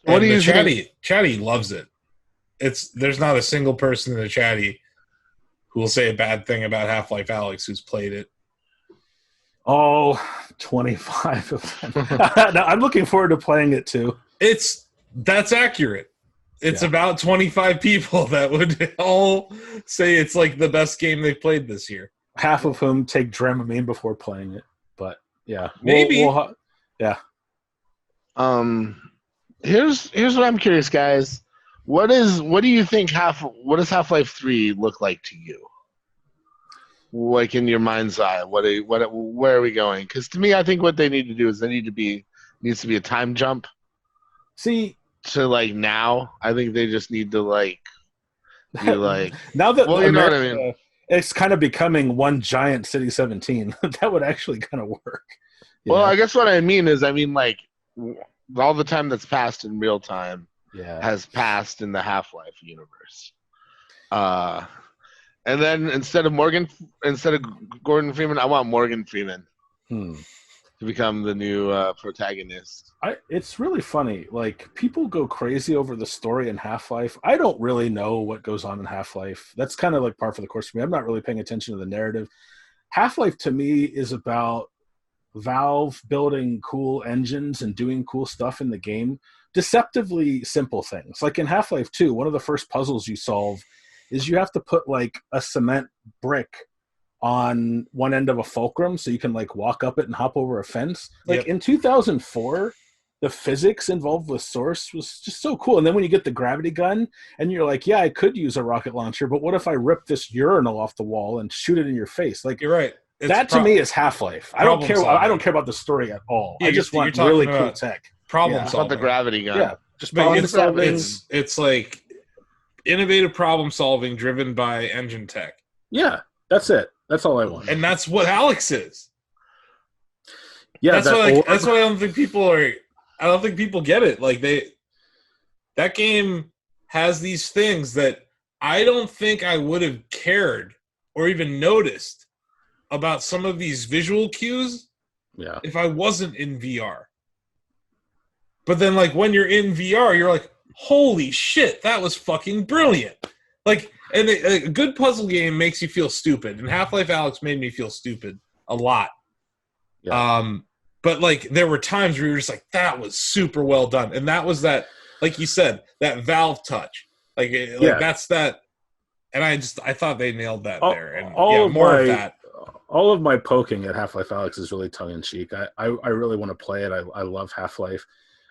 Speaker 3: What do you
Speaker 1: think? Chatty loves it. There's not a single person in the chatty who will say a bad thing about Half-Life Alyx who's played it.
Speaker 2: Oh, 25 of them. No, I'm looking forward to playing it too.
Speaker 1: That's accurate. It's about 25 people that would all say it's like the best game they've played this year.
Speaker 2: Half of whom take Dramamine before playing it. But yeah.
Speaker 1: Maybe.
Speaker 2: Yeah.
Speaker 3: Here's what I'm curious, guys. What do you think what does Half-Life 3 look like to you? Like in your mind's eye, where are we going? Because to me, I think what they need to do is needs to be a time jump.
Speaker 2: See,
Speaker 3: to like now, I think they just need to like be like
Speaker 2: now that
Speaker 3: you know what I mean.
Speaker 2: It's kind of becoming one giant City 17. That would actually kind of work.
Speaker 3: Well, I guess what I mean is, like all the time that's passed in real time has passed in the Half-Life universe. And then instead of Gordon Freeman, I want Morgan Freeman to become the new protagonist.
Speaker 2: It's really funny. Like, people go crazy over the story in Half-Life. I don't really know what goes on in Half-Life. That's kind of like par for the course for me. I'm not really paying attention to the narrative. Half-Life to me is about Valve building cool engines and doing cool stuff in the game. Deceptively simple things. Like in Half-Life 2, one of the first puzzles you solve is you have to put like a cement brick on one end of a fulcrum so you can like walk up it and hop over a fence. Like in 2004, the physics involved with Source was just so cool. And then when you get the gravity gun and you're like, yeah, I could use a rocket launcher, but what if I rip this urinal off the wall and shoot it in your face? Like,
Speaker 1: you're right.
Speaker 2: That to me is Half-Life. I don't care about the story at all. I just want really cool tech.
Speaker 1: Problem solving.
Speaker 3: About the gravity gun.
Speaker 2: Yeah. Just problem solving.
Speaker 1: It's like innovative problem solving driven by engine tech.
Speaker 2: Yeah, that's it. That's all I want.
Speaker 1: And that's what Alyx is.
Speaker 2: Yeah,
Speaker 1: that's why I don't think people get it. Like that game has these things that I don't think I would have cared or even noticed about some of these visual cues if I wasn't in VR. But then like when you're in VR, you're like, holy shit, that was fucking brilliant. Like, and a good puzzle game makes you feel stupid, and Half-Life Alyx made me feel stupid a lot. Yeah. But like there were times where you're just like, that was super well done, and that was that, like you said, that Valve touch. That's that, and I thought they nailed that there, and more of that.
Speaker 2: All of my poking at Half-Life Alyx is really tongue in cheek. I really want to play it. I love Half-Life.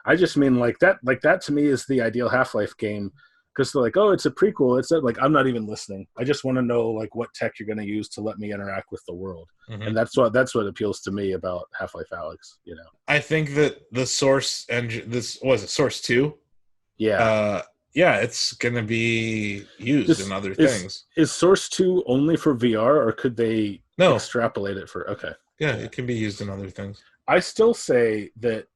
Speaker 2: I just mean like that to me is the ideal Half-Life game. Because they're like, oh, it's a prequel. It's like, I'm not even listening. I just want to know like what tech you're going to use to let me interact with the world, and that's what appeals to me about Half-Life Alyx. You know,
Speaker 1: I think that the Source engine, this was it, Source 2.
Speaker 2: Yeah,
Speaker 1: it's going to be used in other things.
Speaker 2: Is Source 2 only for VR, or could they extrapolate it for? Okay,
Speaker 1: yeah, it can be used in other things.
Speaker 2: I still say that.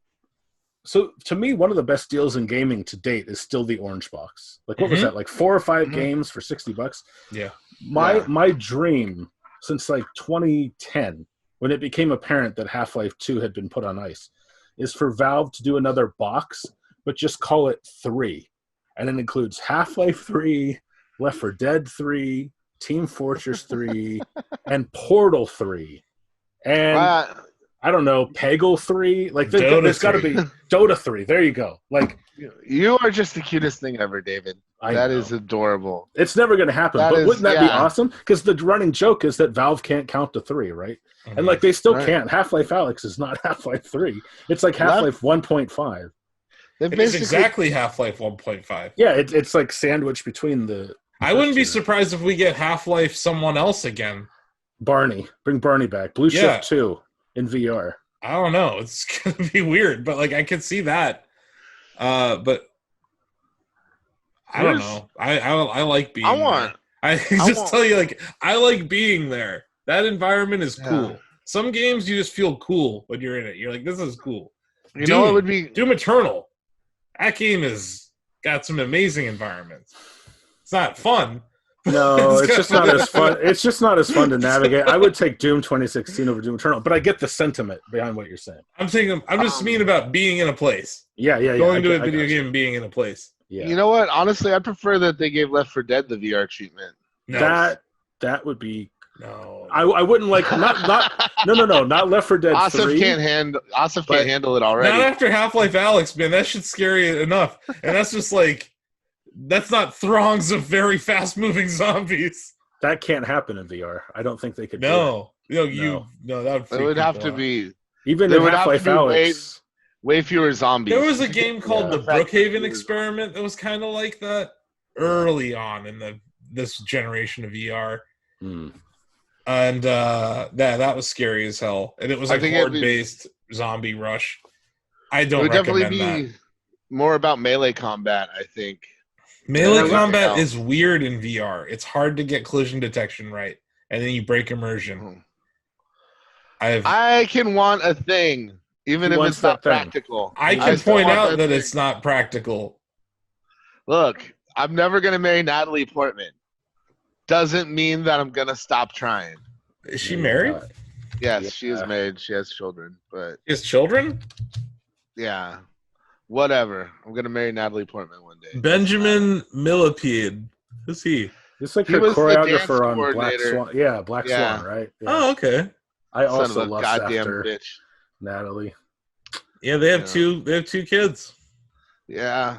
Speaker 2: So to me, one of the best deals in gaming to date is still the orange box. Like what was that? Like 4 or 5 games for $60?
Speaker 1: Yeah.
Speaker 2: My dream since like 2010, when it became apparent that Half-Life 2 had been put on ice, is for Valve to do another box, but just call it 3. And it includes Half-Life 3, Left 4 Dead 3, Team Fortress 3, and Portal 3. And I don't know, Peggle 3. Like there's got to be Dota 3. There you go. Like
Speaker 3: you are just the cutest thing ever, David. That is adorable.
Speaker 2: It's never going to happen. But wouldn't that be awesome? Because the running joke is that Valve can't count to 3, right? And like they still can't. Half-Life Alyx is not Half-Life 3. It's like Half-Life 1.5.
Speaker 1: It's exactly Half-Life 1.5.
Speaker 2: Yeah, it's like sandwiched between the.
Speaker 1: I wouldn't be surprised if we get Half-Life someone else again.
Speaker 2: Barney. Bring Barney back. Blue Shift 2. In VR.
Speaker 1: I don't know. It's gonna be weird, but like I could see that. But I don't know. I like being. Tell you, like I like being there. That environment is cool. Some games you just feel cool when you're in it. You're like, this is cool.
Speaker 3: know what would be
Speaker 1: Doom Eternal. That game has got some amazing environments. It's not fun.
Speaker 2: No, it's just not as fun. It's just not as fun to navigate. I would take Doom 2016 over Doom Eternal, but I get the sentiment behind what you're saying.
Speaker 1: I'm just mean about being in a place.
Speaker 2: Yeah.
Speaker 1: Going to a video game and being in a place.
Speaker 2: Yeah.
Speaker 3: You know what? Honestly, I prefer that they gave Left 4 Dead the VR treatment.
Speaker 2: No. That would be.
Speaker 1: No.
Speaker 2: I wouldn't like not Left 4 Dead 3.
Speaker 3: Asif can't handle it already.
Speaker 1: Not after Half-Life Alyx, man. That shit's scary enough, and that's just like. That's not throngs of very fast-moving zombies.
Speaker 2: That can't happen in VR. I don't think they could.
Speaker 1: No, that would.
Speaker 3: It would have to be.
Speaker 2: Even in Half-Life Alyx,
Speaker 3: way fewer zombies.
Speaker 1: There was a game called the Brookhaven Experiment that was kind of like that early on in this generation of VR, and that was scary as hell. And it was like horde-based zombie rush. I don't. It would definitely be
Speaker 3: more about melee combat, I think.
Speaker 1: Melee combat is weird in VR. It's hard to get collision detection right, and then you break immersion.
Speaker 3: I can want a thing, even if it's not practical.
Speaker 1: I can point out that it's not practical.
Speaker 3: Look, I'm never going to marry Natalie Portman. Doesn't mean that I'm going to stop trying.
Speaker 1: Is she married?
Speaker 3: Yes, she is married. She has children. But
Speaker 1: she has children?
Speaker 3: Yeah. Whatever. I'm going to marry Natalie Portman one day.
Speaker 1: Benjamin Millipede. Who's he?
Speaker 2: He's like the choreographer on Black Swan. Yeah, Black Swan, right? Yeah.
Speaker 1: Oh, okay.
Speaker 2: I also love after bitch. Natalie.
Speaker 1: Yeah, they have two kids.
Speaker 3: Yeah.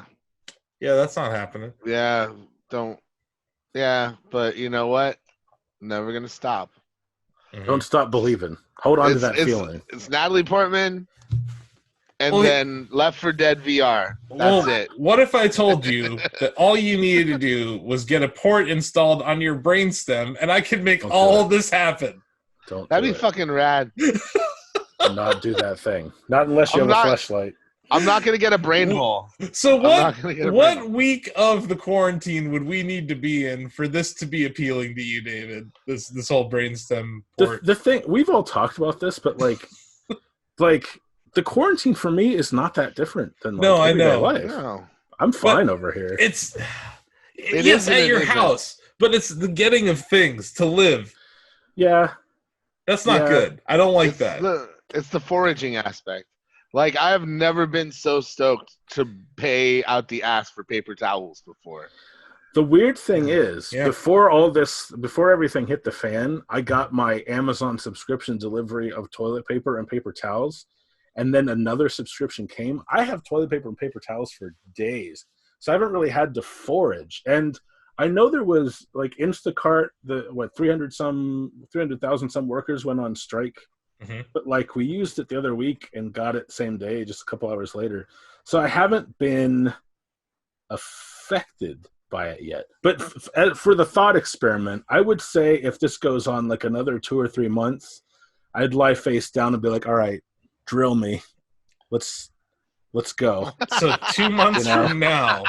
Speaker 1: Yeah, that's not happening.
Speaker 3: Yeah, but you know what? Never going to stop.
Speaker 2: Don't stop believing. Hold on to that feeling.
Speaker 3: It's Natalie Portman. And then Left 4 Dead VR. That's it.
Speaker 1: What if I told you that all you needed to do was get a port installed on your brainstem, and I could make all this happen?
Speaker 3: That'd be fucking rad.
Speaker 2: Not do that thing. Not unless you have a flashlight.
Speaker 3: I'm not going to get a brain hole.
Speaker 1: So what week of the quarantine would we need to be in for this to be appealing to you, David? This whole brainstem port.
Speaker 2: The thing, we've all talked about this, but like the quarantine for me is not that different than everyday life. No. I'm fine over here.
Speaker 1: It's at your house, but it's the getting of things to live.
Speaker 2: Yeah.
Speaker 1: That's not good. I don't like that.
Speaker 3: It's the foraging aspect. Like, I have never been so stoked to pay out the ass for paper towels before.
Speaker 2: The weird thing is, before everything hit the fan, I got my Amazon subscription delivery of toilet paper and paper towels. And then another subscription came. I have toilet paper and paper towels for days. So I haven't really had to forage. And I know there was like Instacart, 300,000 some workers went on strike. Mm-hmm. But like we used it the other week and got it same day, just a couple hours later. So I haven't been affected by it yet. But for the thought experiment, I would say if this goes on like another 2 or 3 months, I'd lie face down and be like, all right, drill me. Let's go.
Speaker 1: So 2 months from now,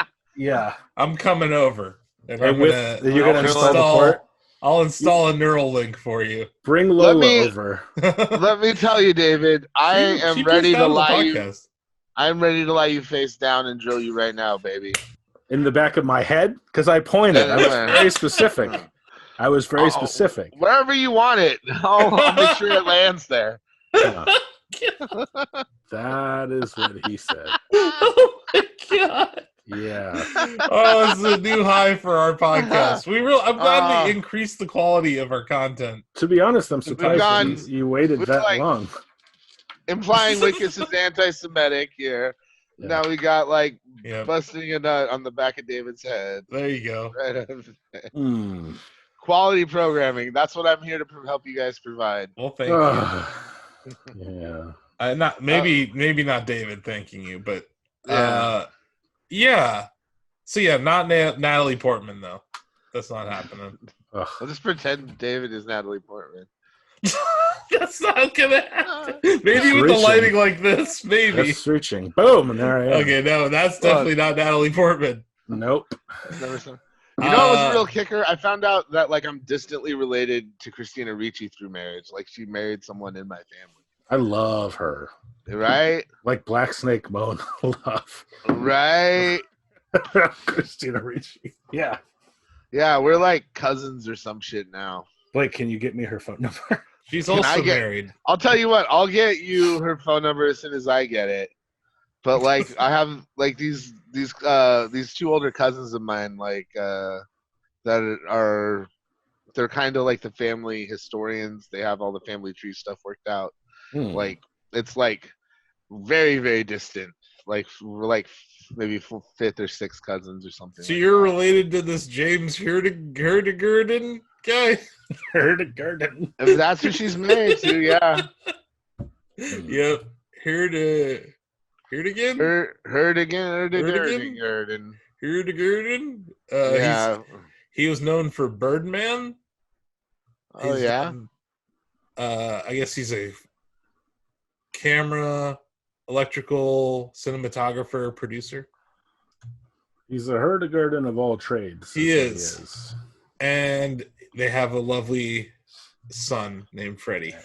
Speaker 1: I'm coming over, and
Speaker 2: you're gonna install the port.
Speaker 1: I'll install a neural link for you.
Speaker 2: Bring Lola over.
Speaker 3: Let me tell you, David. I am ready to lie you. I'm ready to lie you face down and drill you right now, baby.
Speaker 2: In the back of my head, because I pointed. I was very specific.
Speaker 3: Wherever you want it, I'll make sure it lands there.
Speaker 2: That is what he said.
Speaker 1: Oh my god.
Speaker 2: Yeah.
Speaker 1: Oh, this is a new high for our podcast. I'm glad we increased the quality of our content.
Speaker 2: To be honest, I'm surprised you waited that long.
Speaker 3: Implying Wickus is anti-Semitic here. Yeah. Now we got busting a nut on the back of David's head.
Speaker 1: There you go.
Speaker 3: Right. Quality programming. That's what I'm here to help you guys provide.
Speaker 1: Well, thank you.
Speaker 2: Yeah.
Speaker 1: Maybe not David thanking you, but yeah. So not Natalie Portman though. That's not happening.
Speaker 3: I'll just pretend David is Natalie Portman.
Speaker 1: That's not gonna happen. Maybe with the lighting like this, maybe.
Speaker 2: That's reaching. Boom, and there I am.
Speaker 1: Okay, no, that's definitely not Natalie Portman.
Speaker 2: Nope.
Speaker 3: You know what was a real kicker? I found out that I'm distantly related to Christina Ricci through marriage. Like she married someone in my family.
Speaker 2: I love her.
Speaker 3: Right?
Speaker 2: Like Black Snake Moan. Love.
Speaker 3: Right?
Speaker 2: Christina Ricci. Yeah.
Speaker 3: Yeah, we're like cousins or some shit now.
Speaker 2: Blake, can you get me her phone number?
Speaker 1: She's
Speaker 3: Can I
Speaker 1: also
Speaker 3: get-
Speaker 1: married.
Speaker 3: I'll tell you what, I'll get you her phone number as soon as I get it. But like I have like these two older cousins of mine that are they're kind of like the family historians. They have all the family tree stuff worked out. Like it's like very, very distant. Like we're like maybe fifth or sixth cousins or something.
Speaker 1: So
Speaker 3: like
Speaker 1: you're
Speaker 3: that.
Speaker 1: related to this James Hurtigruten guy?
Speaker 2: Hurtigruten.
Speaker 3: If that's who she's married to, yeah.
Speaker 1: Yep. Hurtigruten? Hurtigruten?
Speaker 3: Yeah.
Speaker 1: He was known for Birdman.
Speaker 3: Oh yeah.
Speaker 1: I guess he's a camera, electrical, cinematographer, producer.
Speaker 2: He's a Hurtigruten of all trades.
Speaker 1: He is. And they have a lovely son named Freddie.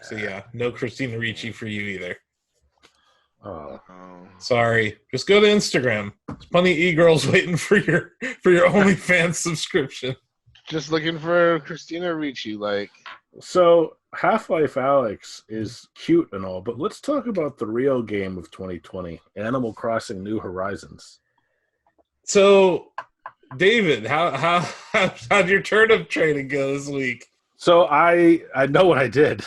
Speaker 1: So yeah, no Christina Ricci for you either.
Speaker 2: Oh.
Speaker 1: Sorry. Just go to Instagram. There's plenty of e-girls waiting for your OnlyFans subscription.
Speaker 3: Just looking for Christina Ricci, like.
Speaker 2: So Half-Life Alyx is cute and all, but let's talk about the real game of 2020, Animal Crossing: New Horizons.
Speaker 1: So, David, how'd your turnip trading go this week?
Speaker 2: So I know what I did.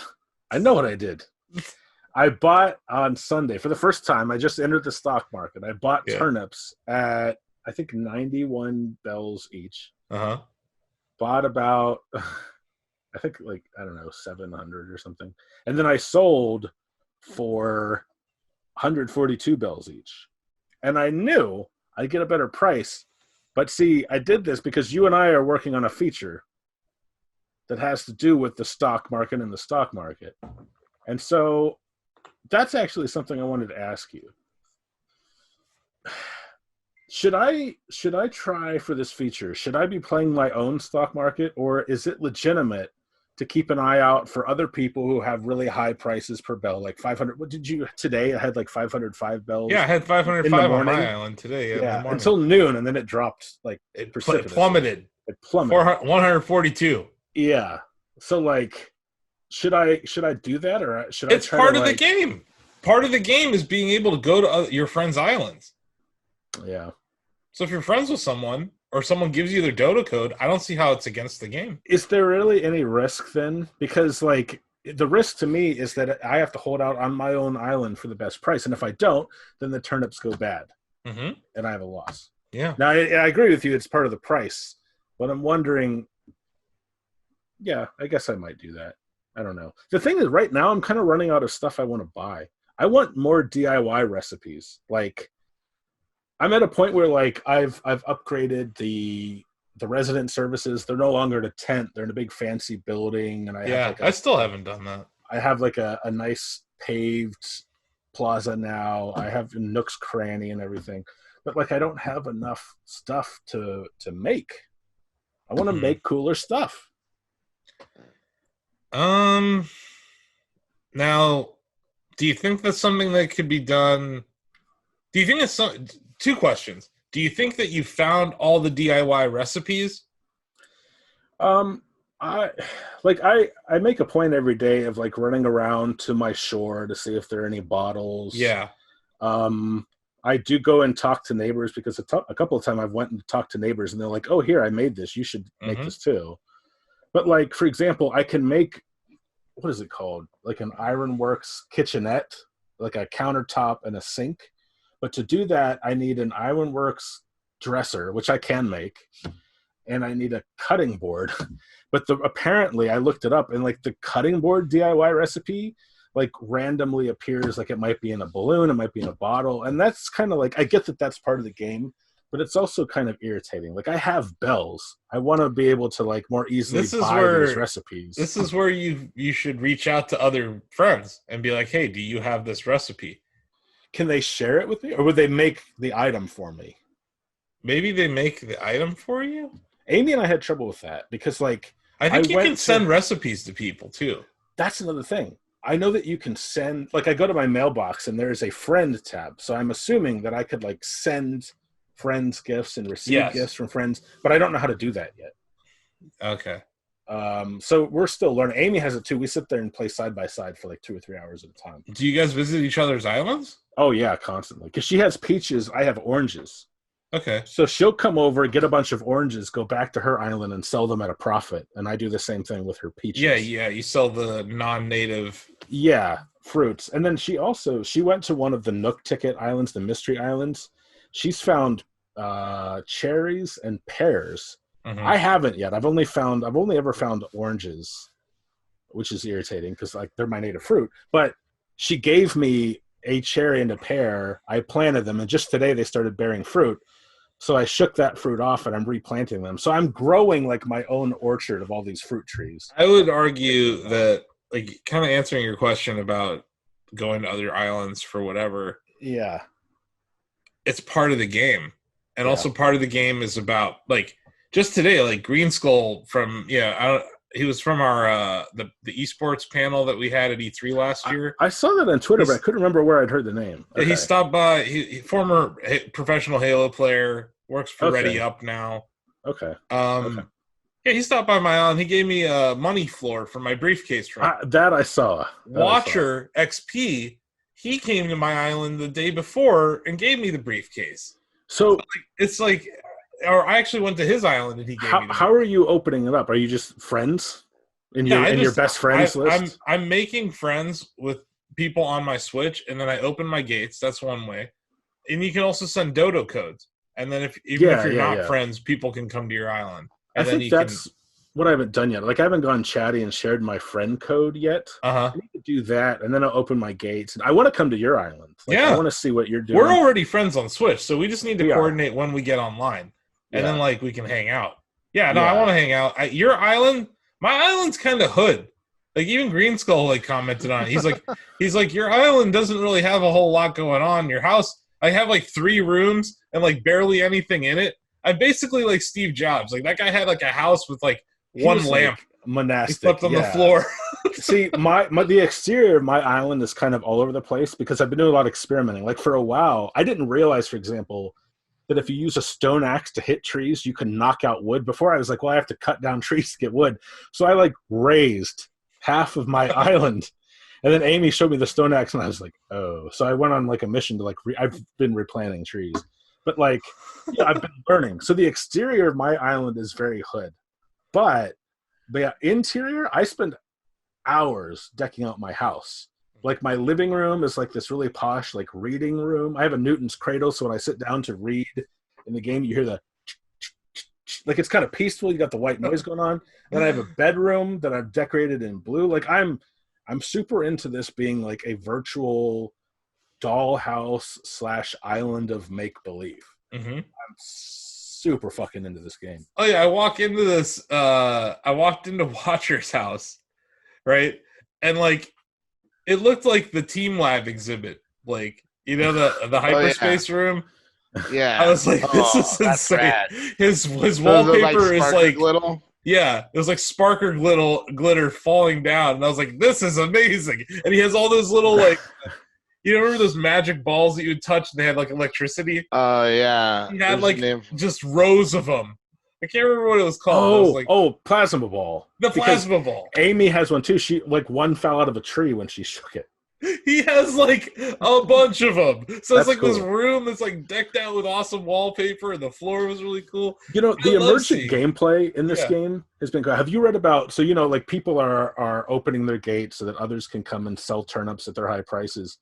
Speaker 2: I bought on Sunday for the first time. I just entered the stock market. I bought turnips at I think 91 bells each. Bought about I think like I don't know 700 or something, and then I sold for 142 bells each. And I knew I'd get a better price, but see, I did this because you and I are working on a feature that has to do with the stock market and the stock market. And so that's actually something I wanted to ask you. Should I try for this feature? Should I be playing my own stock market, or is it legitimate to keep an eye out for other people who have really high prices per bell, like 500? What did you today? I had like 505 bells.
Speaker 1: Yeah, I had 505 on my island today.
Speaker 2: Yeah, until noon, and then it dropped like
Speaker 1: it plummeted.
Speaker 2: It plummeted.
Speaker 1: 142.
Speaker 2: Yeah. So like, should I do that, or should
Speaker 1: it's
Speaker 2: I try
Speaker 1: part
Speaker 2: to,
Speaker 1: of the game? Part of the game is being able to go to your friends' islands.
Speaker 2: Yeah.
Speaker 1: So if you're friends with someone, or someone gives you their Dota code, I don't see how it's against the game.
Speaker 2: Is there really any risk then? Because like the risk to me is that I have to hold out on my own island for the best price, and if I don't, then the turnips go bad, and I have a loss.
Speaker 1: Yeah.
Speaker 2: Now I agree with you; it's part of the price, but I'm wondering. Yeah, I guess I might do that. I don't know. The thing is, right now I'm kind of running out of stuff I want to buy. I want more DIY recipes. Like, I'm at a point where like I've upgraded the resident services. They're no longer in a tent; they're in a big fancy building, and
Speaker 1: I still haven't done that.
Speaker 2: I have like a nice paved plaza now. I have Nook's Cranny and everything, but like I don't have enough stuff to make. I want to make cooler stuff.
Speaker 1: Now, do you think that's something that could be done? Do you think it's two questions? Do you think that you found all the DIY recipes?
Speaker 2: I make a point every day of like running around to my shore to see if there are any bottles.
Speaker 1: Yeah.
Speaker 2: I do go and talk to neighbors because a couple of times I've went and talked to neighbors and they're like, "Oh, here, I made this. You should make this too." But like, for example, I can make, what is it called? Like an Ironworks kitchenette, like a countertop and a sink. But to do that, I need an Ironworks dresser, which I can make, and I need a cutting board. But apparently, I looked it up, and like the cutting board DIY recipe, like randomly appears, like it might be in a balloon, it might be in a bottle, and that's kind of like, I get that that's part of the game, but it's also kind of irritating. Like I have bells, I want to be able to like more easily buy these recipes.
Speaker 1: This is where you should reach out to other friends and be like, "Hey, do you have this recipe?"
Speaker 2: Can they share it with me, or would they make the item for me?
Speaker 1: Maybe they make the item for you.
Speaker 2: Amy and I had trouble with that because like
Speaker 1: I think you can send recipes to people too.
Speaker 2: That's another thing. I know that you can send, like, I go to my mailbox and there is a friend tab. So I'm assuming that I could, like, send friends gifts and receive gifts from friends, but I don't know how to do that yet.
Speaker 1: Okay.
Speaker 2: So we're still learning. Amy has it too. We sit there and play side by side for like 2 or 3 hours at a time.
Speaker 1: Do you guys visit each other's islands?
Speaker 2: Oh yeah, constantly. Because she has peaches, I have oranges.
Speaker 1: Okay.
Speaker 2: So she'll come over, get a bunch of oranges, go back to her island, and sell them at a profit. And I do the same thing with her peaches.
Speaker 1: Yeah. You sell the non-native.
Speaker 2: Yeah, fruits. And then she went to one of the Nook Ticket Islands, the Mystery Islands. She's found cherries and pears. Mm-hmm. I haven't yet. I've only ever found oranges, which is irritating because like they're my native fruit. But she gave me a cherry and a pear. I planted them, and just today they started bearing fruit. So I shook that fruit off and I'm replanting them. So I'm growing like my own orchard of all these fruit trees.
Speaker 1: I would argue that, like, kind of answering your question about going to other islands for whatever.
Speaker 2: Yeah.
Speaker 1: It's part of the game. And also part of the game is about, like, just today, like Green Skull from, he was from our, the esports panel that we had at E3 last year.
Speaker 2: I saw that on Twitter, but I couldn't remember where I'd heard the name.
Speaker 1: Okay. He stopped by, he former professional Halo player, works for Ready Up now.
Speaker 2: Okay.
Speaker 1: Yeah, he stopped by my island. He gave me a money floor for my briefcase.
Speaker 2: That I saw.
Speaker 1: Watcher XP, he came to my island the day before and gave me the briefcase.
Speaker 2: So
Speaker 1: it's like, or I actually went to his island and he gave me the
Speaker 2: How are you opening it up? Are you just friends? In your best friends list?
Speaker 1: I'm making friends with people on my Switch, and then I open my gates. That's one way. And you can also send dodo codes. And then if you're not friends, people can come to your island. And
Speaker 2: I think that's what I haven't done yet. Like, I haven't gone chatty and shared my friend code yet. I need to do that, and then I'll open my gates. And I want to come to your island. Like, I want to see what you're doing.
Speaker 1: We're already friends on Switch, so we just need to coordinate when we get online. And then, like, we can hang out. I want to hang out. Your island, my island's kind of hood. Like, even Green Skull, like, commented on it. He's like, your island doesn't really have a whole lot going on. Your house, I have, like, 3 rooms and, like, barely anything in it. I'm basically like Steve Jobs. Like, that guy had, like, a house with, like, one lamp.
Speaker 2: Like monastic.
Speaker 1: He slept on the floor.
Speaker 2: See, the exterior of my island is kind of all over the place because I've been doing a lot of experimenting. Like, for a while, I didn't realize, for example, that if you use a stone axe to hit trees, you can knock out wood. Before I was like, well, I have to cut down trees to get wood. So I like raised half of my island. And then Amy showed me the stone axe and I was like, oh. So I went on like a mission to like, I've been replanting trees. But like, I've been learning. So the exterior of my island is very hood. But the interior, I spend hours decking out my house. Like, my living room is like this really posh, like, reading room. I have a Newton's cradle, so when I sit down to read in the game, you hear the like, it's kind of peaceful. You got the white noise going on. Then I have a bedroom that I've decorated in blue. Like, I'm super into this being like a virtual dollhouse / island of make-believe. I'm super fucking into this game.
Speaker 1: Oh yeah, I walked into Watcher's house, right? And like, it looked like the Team Lab exhibit, like, you know, the hyperspace room.
Speaker 3: Yeah,
Speaker 1: I was like, this is insane. Rad. His wallpaper is like
Speaker 3: little.
Speaker 1: Yeah, it was like sparkler glitter falling down, and I was like, this is amazing. And he has all those little, like, you remember those magic balls that you would touch and they had like electricity?
Speaker 3: Oh yeah,
Speaker 1: he had like just rows of them. I can't remember what it was called.
Speaker 2: Plasma ball.
Speaker 1: The plasma ball.
Speaker 2: Amy has one too. She one fell out of a tree when she shook it.
Speaker 1: He has like a bunch of them. So it's like cool. This room that's like decked out with awesome wallpaper, and the floor was really cool.
Speaker 2: You know, the emergent gameplay in this game has been cool. Have you read about? So, you know, like, people are opening their gates so that others can come and sell turnips at their high prices.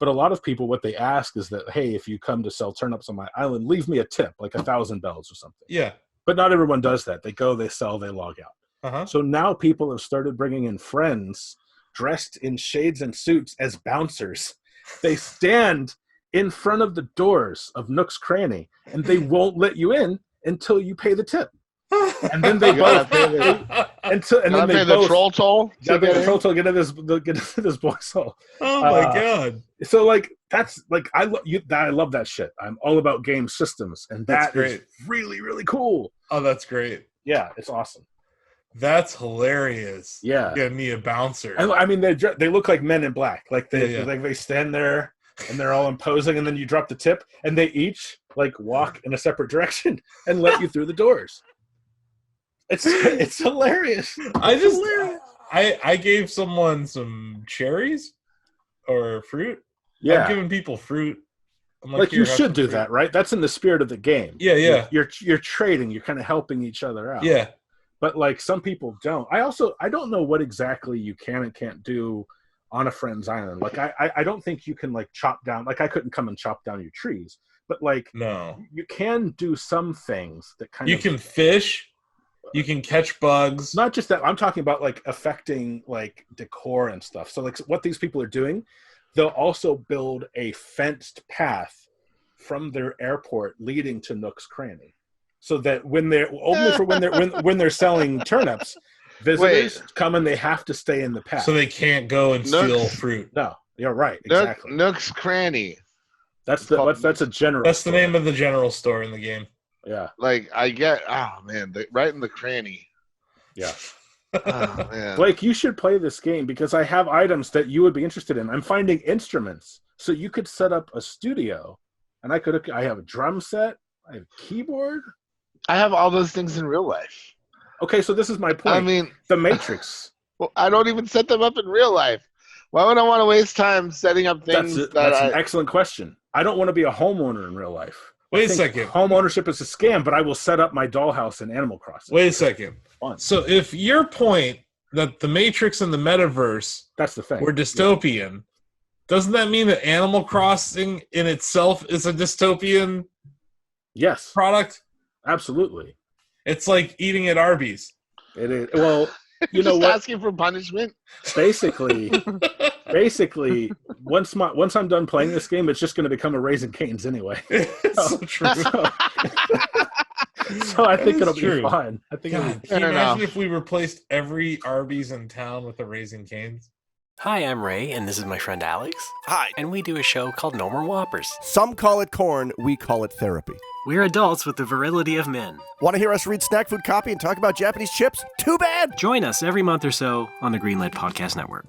Speaker 2: But a lot of people, what they ask is that, hey, if you come to sell turnips on my island, leave me a tip, like 1,000 bells or something.
Speaker 1: Yeah.
Speaker 2: But not everyone does that. They go, they sell, they log out. So now people have started bringing in friends dressed in shades and suits as bouncers. They stand in front of the doors of Nook's Cranny, and they won't let you in until you pay the tip. And then they both pay
Speaker 3: the troll toll.
Speaker 2: Get into this boy's hole.
Speaker 1: Oh my god!
Speaker 2: So like, that's like, I love that shit. I'm all about game systems, and that's great. Really, really cool.
Speaker 1: Oh, that's great.
Speaker 2: Yeah, it's awesome.
Speaker 1: That's hilarious.
Speaker 2: Yeah.
Speaker 1: Get me a bouncer.
Speaker 2: And, I mean, they look like Men in Black. Like they stand there and they're all imposing, and then you drop the tip, and they each like walk in a separate direction and let you through the doors. It's hilarious.
Speaker 1: I gave someone some cherries or fruit.
Speaker 2: Yeah.
Speaker 1: I'm giving people fruit.
Speaker 2: Like you should do that, right? That's in the spirit of the game.
Speaker 1: Yeah.
Speaker 2: You're trading. You're kind of helping each other out.
Speaker 1: Yeah.
Speaker 2: But like some people don't. I don't know what exactly you can and can't do on a friend's island. Like I don't think you can like chop down. Like I couldn't come and chop down your trees. But like
Speaker 1: no,
Speaker 2: you can do some things that kind
Speaker 1: of. You can fish. You can catch bugs.
Speaker 2: Not just that. I'm talking about like affecting like decor and stuff. So like what these people are doing, they'll also build a fenced path from their airport leading to Nook's Cranny, so that when they're only for when they're selling turnips, visitors come and they have to stay in the path.
Speaker 1: So they can't go and steal fruit.
Speaker 2: No, you're right. Exactly.
Speaker 3: Nook's Cranny.
Speaker 2: That's a general.
Speaker 1: That's the name of the general store in the game.
Speaker 2: Yeah.
Speaker 3: Like I get. Oh man, right in the cranny.
Speaker 2: Yeah.
Speaker 3: Oh, man.
Speaker 2: Blake, you should play this game because I have items that you would be interested in. I'm finding instruments, so you could set up a studio, and I have a drum set, I have a keyboard.
Speaker 3: I have all those things in real life.
Speaker 2: Okay, so this is my point.
Speaker 3: I mean,
Speaker 2: The Matrix.
Speaker 3: Well, I don't even set them up in real life. Why would I want to waste time setting up things?
Speaker 2: That's an excellent question. I don't want to be a homeowner in real life.
Speaker 1: Wait a second.
Speaker 2: Home ownership is a scam, but I will set up my dollhouse in Animal Crossing.
Speaker 1: Wait a second.
Speaker 2: Fun.
Speaker 1: So if your point that the Matrix and the metaverse
Speaker 2: that's the thing.
Speaker 1: Were dystopian, doesn't that mean that Animal Crossing in itself is a dystopian product?
Speaker 2: Absolutely.
Speaker 1: It's like eating at Arby's.
Speaker 2: It is. Well, you know
Speaker 3: just
Speaker 2: what?
Speaker 3: Asking for punishment.
Speaker 2: Basically, once I'm done playing this game, it's just going to become a Raising Cane's anyway.
Speaker 1: So true.
Speaker 2: So I think it'll be fine. I think.
Speaker 1: God, can you imagine if we replaced every Arby's in town with a Raising Cane's?
Speaker 4: Hi, I'm Ray, and this is my friend Alex.
Speaker 5: Hi.
Speaker 4: And we do a show called No More Whoppers.
Speaker 5: Some call it corn, we call it therapy.
Speaker 4: We're adults with the virility of men.
Speaker 5: Want to hear us read snack food copy and talk about Japanese chips? Too bad!
Speaker 4: Join us every month or so on the Greenlit Podcast Network.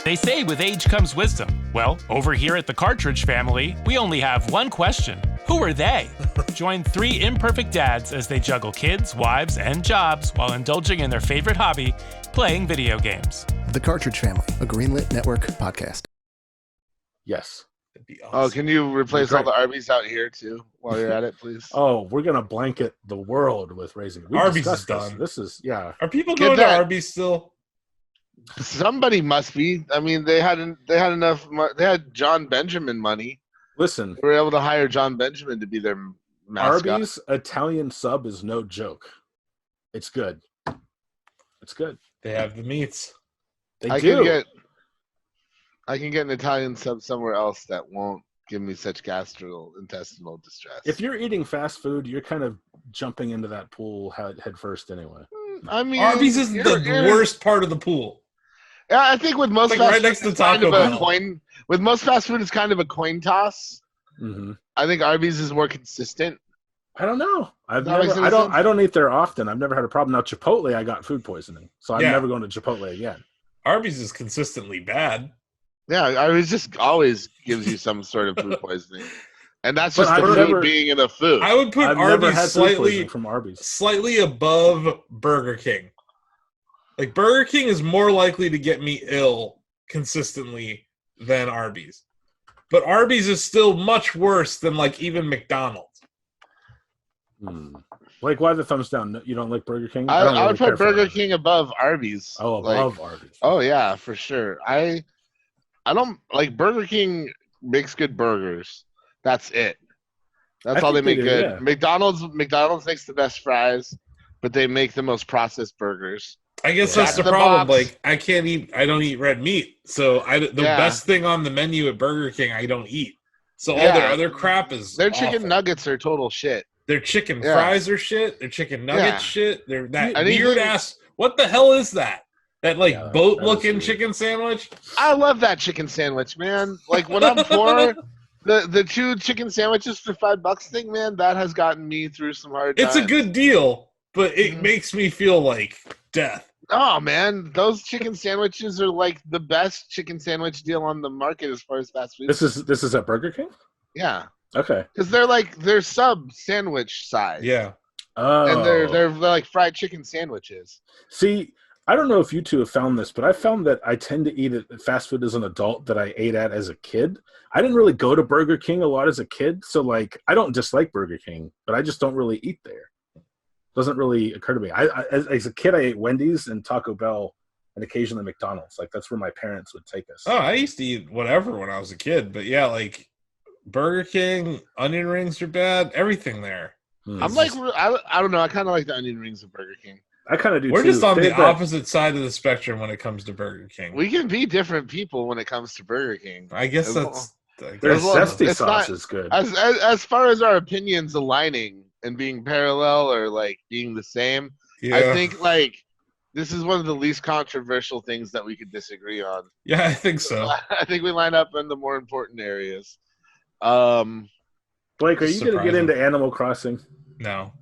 Speaker 6: They say with age comes wisdom. Well, over here at the Cartridge family, we only have one question. Who are they? Join three imperfect dads as they juggle kids, wives, and jobs while indulging in their favorite hobby, playing video games.
Speaker 7: The Cartridge Family, a Greenlit Network podcast.
Speaker 2: Yes.
Speaker 1: That'd be
Speaker 3: awesome. Oh, can you replace all the Arby's out here too while you're at it, please?
Speaker 2: Oh, we're gonna blanket the world with Raising.
Speaker 1: Arby's is done.
Speaker 2: This is Are
Speaker 1: people going to Arby's still?
Speaker 3: Somebody must be. I mean, they had enough. They had John Benjamin money.
Speaker 2: Listen,
Speaker 3: they were able to hire John Benjamin to be their mascot.
Speaker 2: Arby's Italian sub is no joke. It's good. It's good.
Speaker 1: They have the meats.
Speaker 2: They do.
Speaker 3: I can get an Italian sub somewhere else that won't give me such gastrointestinal distress.
Speaker 2: If you're eating fast food, you're kind of jumping into that pool head first anyway.
Speaker 3: I mean,
Speaker 1: Arby's is the worst part of the pool.
Speaker 3: Yeah, I think with most fast
Speaker 1: right next to Taco
Speaker 3: Bell. With most fast food, it's kind of a coin toss.
Speaker 2: Mm-hmm.
Speaker 3: I think Arby's is more consistent.
Speaker 2: I don't know. I don't eat there often. I've never had a problem. Now Chipotle, I got food poisoning, so I'm never going to Chipotle again.
Speaker 1: Arby's is consistently bad.
Speaker 3: Yeah, Arby's just always gives you some sort of food poisoning, and that's just the food being in the food.
Speaker 1: I would put Arby's slightly above Burger King. Like Burger King is more likely to get me ill consistently than Arby's, but Arby's is still much worse than like even McDonald's.
Speaker 2: Like, why the thumbs down? You don't like Burger King?
Speaker 3: I would put Burger King above Arby's.
Speaker 2: Oh, above Arby's.
Speaker 3: Oh yeah, for sure. I don't like Burger King makes good burgers. That's it. That's all they make good. Yeah. McDonald's makes the best fries, but they make the most processed burgers.
Speaker 1: I guess that's the problem. Like, I don't eat red meat. So the best thing on the menu at Burger King, I don't eat. So all their other crap is
Speaker 3: their
Speaker 1: awful.
Speaker 3: Chicken nuggets are total shit.
Speaker 1: Their chicken fries are shit. Their chicken nuggets shit. They're that weird ass. What the hell is that? That boat looking chicken sandwich?
Speaker 3: I love that chicken sandwich, man. Like when I'm poor, the 2 chicken sandwiches for $5 thing, man, that has gotten me through some hard times.
Speaker 1: It's a good deal, but it makes me feel like death.
Speaker 3: Oh man, those chicken sandwiches are like the best chicken sandwich deal on the market as far as fast food.
Speaker 2: This is at Burger King?
Speaker 3: Yeah.
Speaker 2: Okay.
Speaker 3: Because they're sub sandwich size.
Speaker 1: Yeah.
Speaker 2: Oh.
Speaker 3: And they're like fried chicken sandwiches.
Speaker 2: See, I don't know if you two have found this, but I found that I tend to eat at fast food as an adult that I ate at as a kid. I didn't really go to Burger King a lot as a kid, so like I don't dislike Burger King, but I just don't really eat there. Doesn't really occur to me. As a kid, I ate Wendy's and Taco Bell and occasionally McDonald's. Like that's where my parents would take us.
Speaker 1: Oh, I used to eat whatever when I was a kid, but yeah, like Burger King, onion rings are bad. Everything there.
Speaker 3: I'm like, I don't know. I kind of like the onion rings of Burger King.
Speaker 2: I kind of do.
Speaker 1: We're
Speaker 2: too.
Speaker 1: just on the opposite side of the spectrum when it comes to Burger King.
Speaker 3: We can be different people when it comes to Burger King.
Speaker 1: I guess that's.
Speaker 2: Their zesty sauce is good.
Speaker 3: As far as our opinions aligning and being parallel or like being the same, yeah. I think like this is one of the least controversial things that we could disagree on.
Speaker 1: Yeah, I think so.
Speaker 3: I think we line up in the more important areas.
Speaker 2: Blake, are you going to get into Animal Crossing?
Speaker 1: No.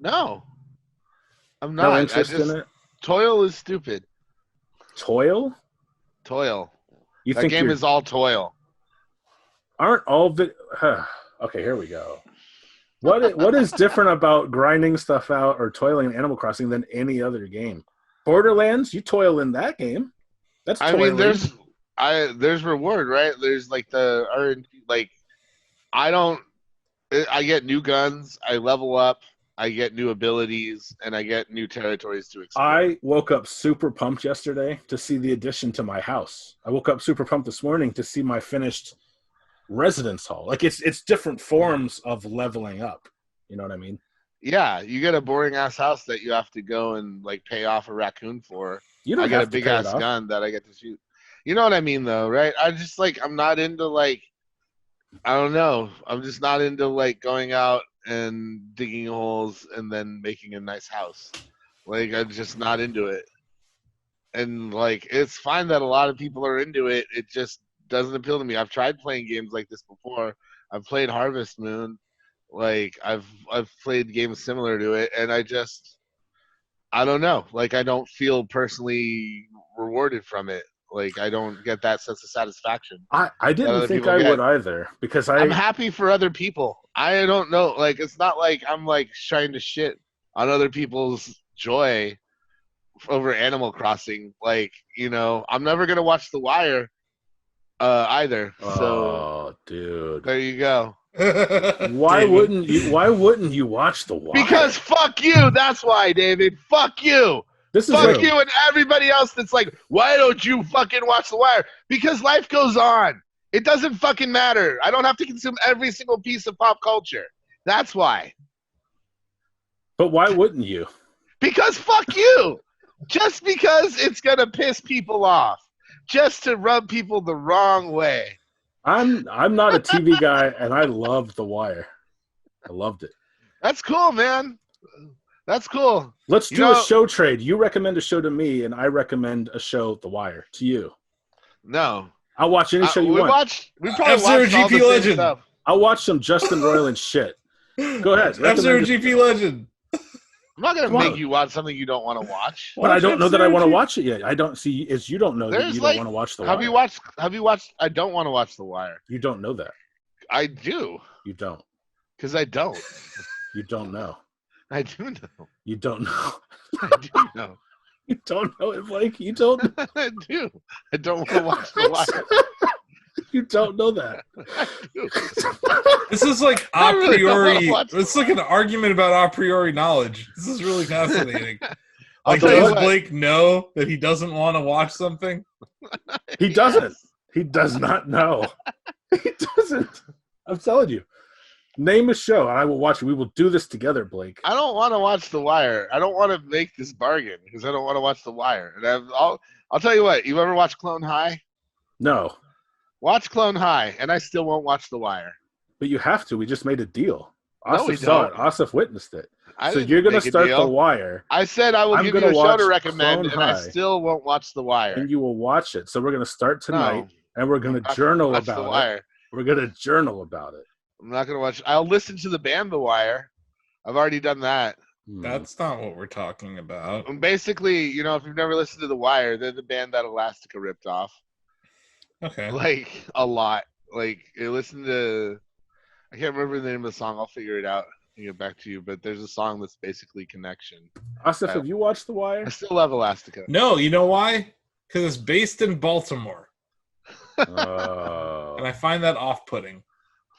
Speaker 3: I'm not.
Speaker 2: No interest in it?
Speaker 3: Toil is stupid.
Speaker 2: Toil?
Speaker 3: Toil.
Speaker 2: You
Speaker 3: that
Speaker 2: think
Speaker 3: game is all toil.
Speaker 2: Aren't all okay, here we go. What is different about grinding stuff out or toiling in Animal Crossing than any other game? Borderlands, you toil in that game. That's toiling.
Speaker 3: I mean, there's reward, right? There's like the like I get new guns, I level up, I get new abilities, and I get new territories to explore.
Speaker 2: I woke up super pumped yesterday to see the addition to my house. I woke up super pumped this morning to see my finished residence hall. Like it's different forms of leveling up. You know what I mean?
Speaker 3: Yeah, you get a boring ass house that you have to go and like pay off a raccoon for. I get a big ass gun that I get to shoot. You know what I mean though, right? I'm not into like, I don't know. I'm just not into like going out and digging holes and then making a nice house. Like I'm just not into it. And like it's fine that a lot of people are into it. It just doesn't appeal to me. I've tried playing games like this before. I've played Harvest Moon. Like I've played games similar to it, and I don't know. Like I don't feel personally rewarded from it. Like I don't get that sense of satisfaction.
Speaker 2: I didn't think I would either because
Speaker 3: I'm happy for other people. I don't know. Like it's not like I'm like trying to shit on other people's joy over Animal Crossing. Like, you know, I'm never gonna watch The Wire either. So
Speaker 2: dude.
Speaker 3: There you go.
Speaker 2: Why wouldn't you watch The Wire?
Speaker 3: Because fuck you. That's why, David. Fuck you. Fuck you and everybody else that's like, why don't you fucking watch The Wire? Because life goes on. It doesn't fucking matter. I don't have to consume every single piece of pop culture. That's why.
Speaker 2: But why wouldn't you?
Speaker 3: Because fuck you. Just because it's going to piss people off. Just to rub people the wrong way.
Speaker 2: I'm not a TV guy, and I loved The Wire. I loved it.
Speaker 3: That's cool, man. That's cool.
Speaker 2: Let's do a show trade. You recommend a show to me, and I recommend a show, The Wire, to you.
Speaker 3: No.
Speaker 2: I'll watch any show you want.
Speaker 3: We probably watched all the
Speaker 1: GP Legend.
Speaker 3: Stuff.
Speaker 2: I'll watch some Justin Roiland shit. Go ahead.
Speaker 1: F-Zero GP Legend.
Speaker 3: I'm not going to make you watch something you don't want to watch.
Speaker 2: But I don't know that I want to watch it yet. I don't see as you don't know that you don't want to watch The Wire.
Speaker 3: Have you watched I don't want to watch The Wire.
Speaker 2: You don't know that.
Speaker 3: I do.
Speaker 2: You don't.
Speaker 3: Because I don't.
Speaker 2: You don't know.
Speaker 3: I do know.
Speaker 2: You don't know.
Speaker 3: I do know.
Speaker 2: You don't know it, Blake. You don't.
Speaker 3: I do. I don't want to watch The Wire.
Speaker 2: You don't know that.
Speaker 3: I do.
Speaker 1: This is like a priori. It's like an argument about a priori knowledge. This is really fascinating. Like, does Blake know that he doesn't want to watch something?
Speaker 2: He doesn't. He does not know. He doesn't. I'm telling you. Name a show, and I will watch it. We will do this together, Blake.
Speaker 3: I don't want to watch The Wire. I don't want to make this bargain because I don't want to watch The Wire. And I'll tell you what. You ever watch Clone High?
Speaker 2: No.
Speaker 3: Watch Clone High, and I still won't watch The Wire.
Speaker 2: But you have to. We just made a deal.
Speaker 3: No, we
Speaker 2: Asif saw it.
Speaker 3: don't.
Speaker 2: Asif witnessed it. So you're going to start The Wire.
Speaker 3: I said I will give you a show to recommend, and I still won't watch The Wire.
Speaker 2: And you will watch it. So we're going to start tonight, and we're going to journal about it. We're going to journal about it.
Speaker 3: I'm not going to watch. I'll listen to the band The Wire. I've already done that.
Speaker 1: That's not what we're talking about.
Speaker 3: Basically, you know, if you've never listened to The Wire, they're the band that Elastica ripped off.
Speaker 1: Okay.
Speaker 3: Like, a lot. Like, you listen to, I can't remember the name of the song. I'll figure it out and get back to you. But there's a song that's basically Connection.
Speaker 2: Asif, have you watched The Wire?
Speaker 3: I still love Elastica.
Speaker 1: No, you know why? Because it's based in Baltimore.
Speaker 2: Oh.
Speaker 1: And I find that off-putting.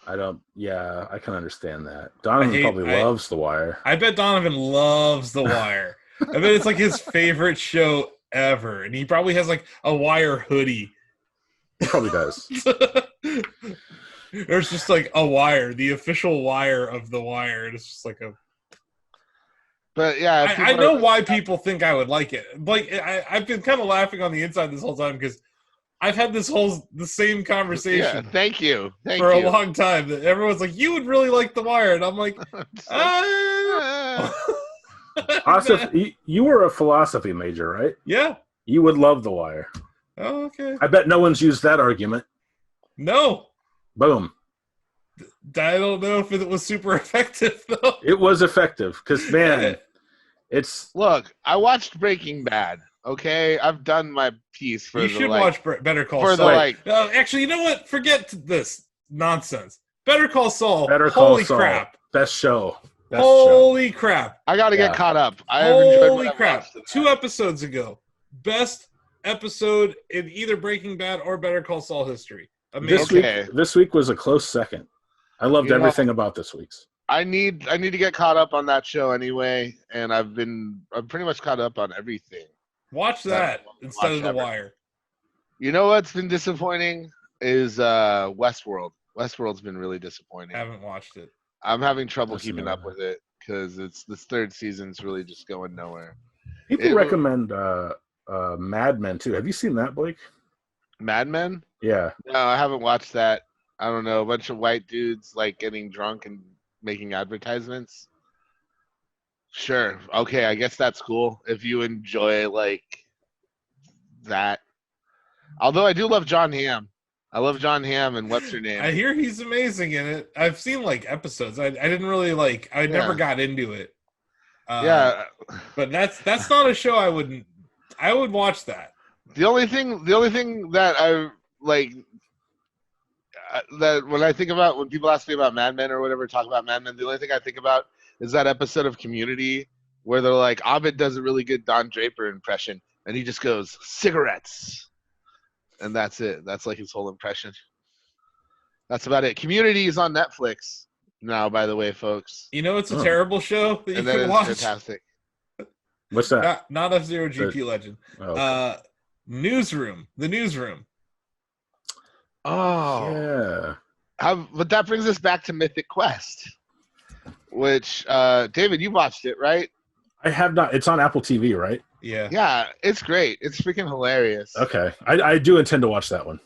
Speaker 2: I can understand that. Donovan probably loves The Wire.
Speaker 1: I bet Donovan loves The Wire. I bet it's like his favorite show ever. And he probably has like a Wire hoodie.
Speaker 2: He probably does.
Speaker 1: There's just like a Wire, the official Wire of The Wire. It's just like a...
Speaker 3: But yeah,
Speaker 1: I know why people think I would like it. Like I've been kind of laughing on the inside this whole time because I've had the same conversation.
Speaker 3: Yeah, thank you
Speaker 1: for a long time. That everyone's like, "You would really like The Wire," and I'm like,
Speaker 2: Asif, you were a philosophy major, right?
Speaker 1: Yeah.
Speaker 2: You would love The Wire.
Speaker 1: Oh, okay.
Speaker 2: I bet no one's used that argument.
Speaker 1: No.
Speaker 2: Boom.
Speaker 1: I don't know if it was super effective though.
Speaker 2: It was effective because man,
Speaker 3: Look, I watched Breaking Bad. Okay, I've done my piece for.
Speaker 1: You should watch Better Call Saul. Actually, you know what? Forget this nonsense. Better Call Saul. Holy crap!
Speaker 2: Best show.
Speaker 1: Holy crap!
Speaker 3: I got to get caught up.
Speaker 1: Holy crap! 2 episodes ago, best episode in either Breaking Bad or Better Call Saul history. Amazing.
Speaker 2: This week was a close second. I loved everything about this week's.
Speaker 3: I need to get caught up on that show anyway, and I'm pretty much caught up on everything.
Speaker 1: Watch that instead of The Wire.
Speaker 3: You know what's been disappointing is Westworld. Westworld's been really disappointing.
Speaker 1: I haven't watched it.
Speaker 3: I'm having trouble keeping up with it because this 3rd season's really just going nowhere.
Speaker 2: People recommend Mad Men too. Have you seen that, Blake?
Speaker 3: Mad Men?
Speaker 2: Yeah.
Speaker 3: No, I haven't watched that. I don't know, a bunch of white dudes like getting drunk and making advertisements. Sure. Okay, I guess that's cool if you enjoy like that. Although I do love John Hamm. I love John Hamm and what's her name?
Speaker 1: I hear he's amazing in it. I've seen like episodes. I didn't really like. I never got into it. But that's not a show I would watch that.
Speaker 3: The only thing that I like that when people ask me about Mad Men or whatever, talk about Mad Men, the only thing I think about is that episode of Community where they're like, Abed does a really good Don Draper impression, and he just goes, cigarettes. And that's it. That's like his whole impression. That's about it. Community is on Netflix now, by the way, folks.
Speaker 1: You know, it's a terrible show that you can watch.
Speaker 3: Fantastic.
Speaker 2: What's that?
Speaker 1: Not F-Zero GP Legend. Okay. Newsroom. The Newsroom.
Speaker 3: Oh. Yeah. But that brings us back to Mythic Quest, which, David, you watched it, right?
Speaker 2: I have not. It's on Apple TV, right?
Speaker 1: Yeah.
Speaker 3: Yeah, it's great. It's freaking hilarious.
Speaker 2: Okay. I do intend to watch that one.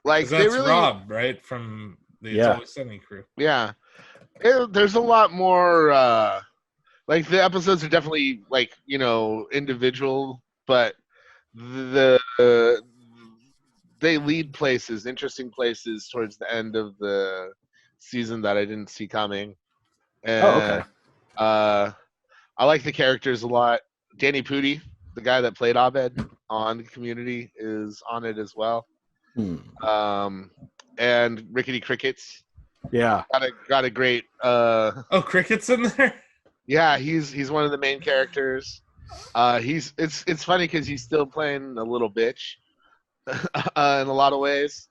Speaker 1: Like that's Rob, right? From the It's Always Sunny crew.
Speaker 3: Yeah. There's a lot more, like the episodes are definitely like, you know, individual, but they lead places, interesting places towards the end of the season that I didn't see coming. And,
Speaker 2: okay.
Speaker 3: I like the characters a lot. Danny Pudi, the guy that played Abed on Community, is on it as well. And Rickety Crickets.
Speaker 2: Yeah.
Speaker 3: Got a great
Speaker 1: Cricket's in there?
Speaker 3: Yeah, he's one of the main characters. It's funny because he's still playing a little bitch in a lot of ways.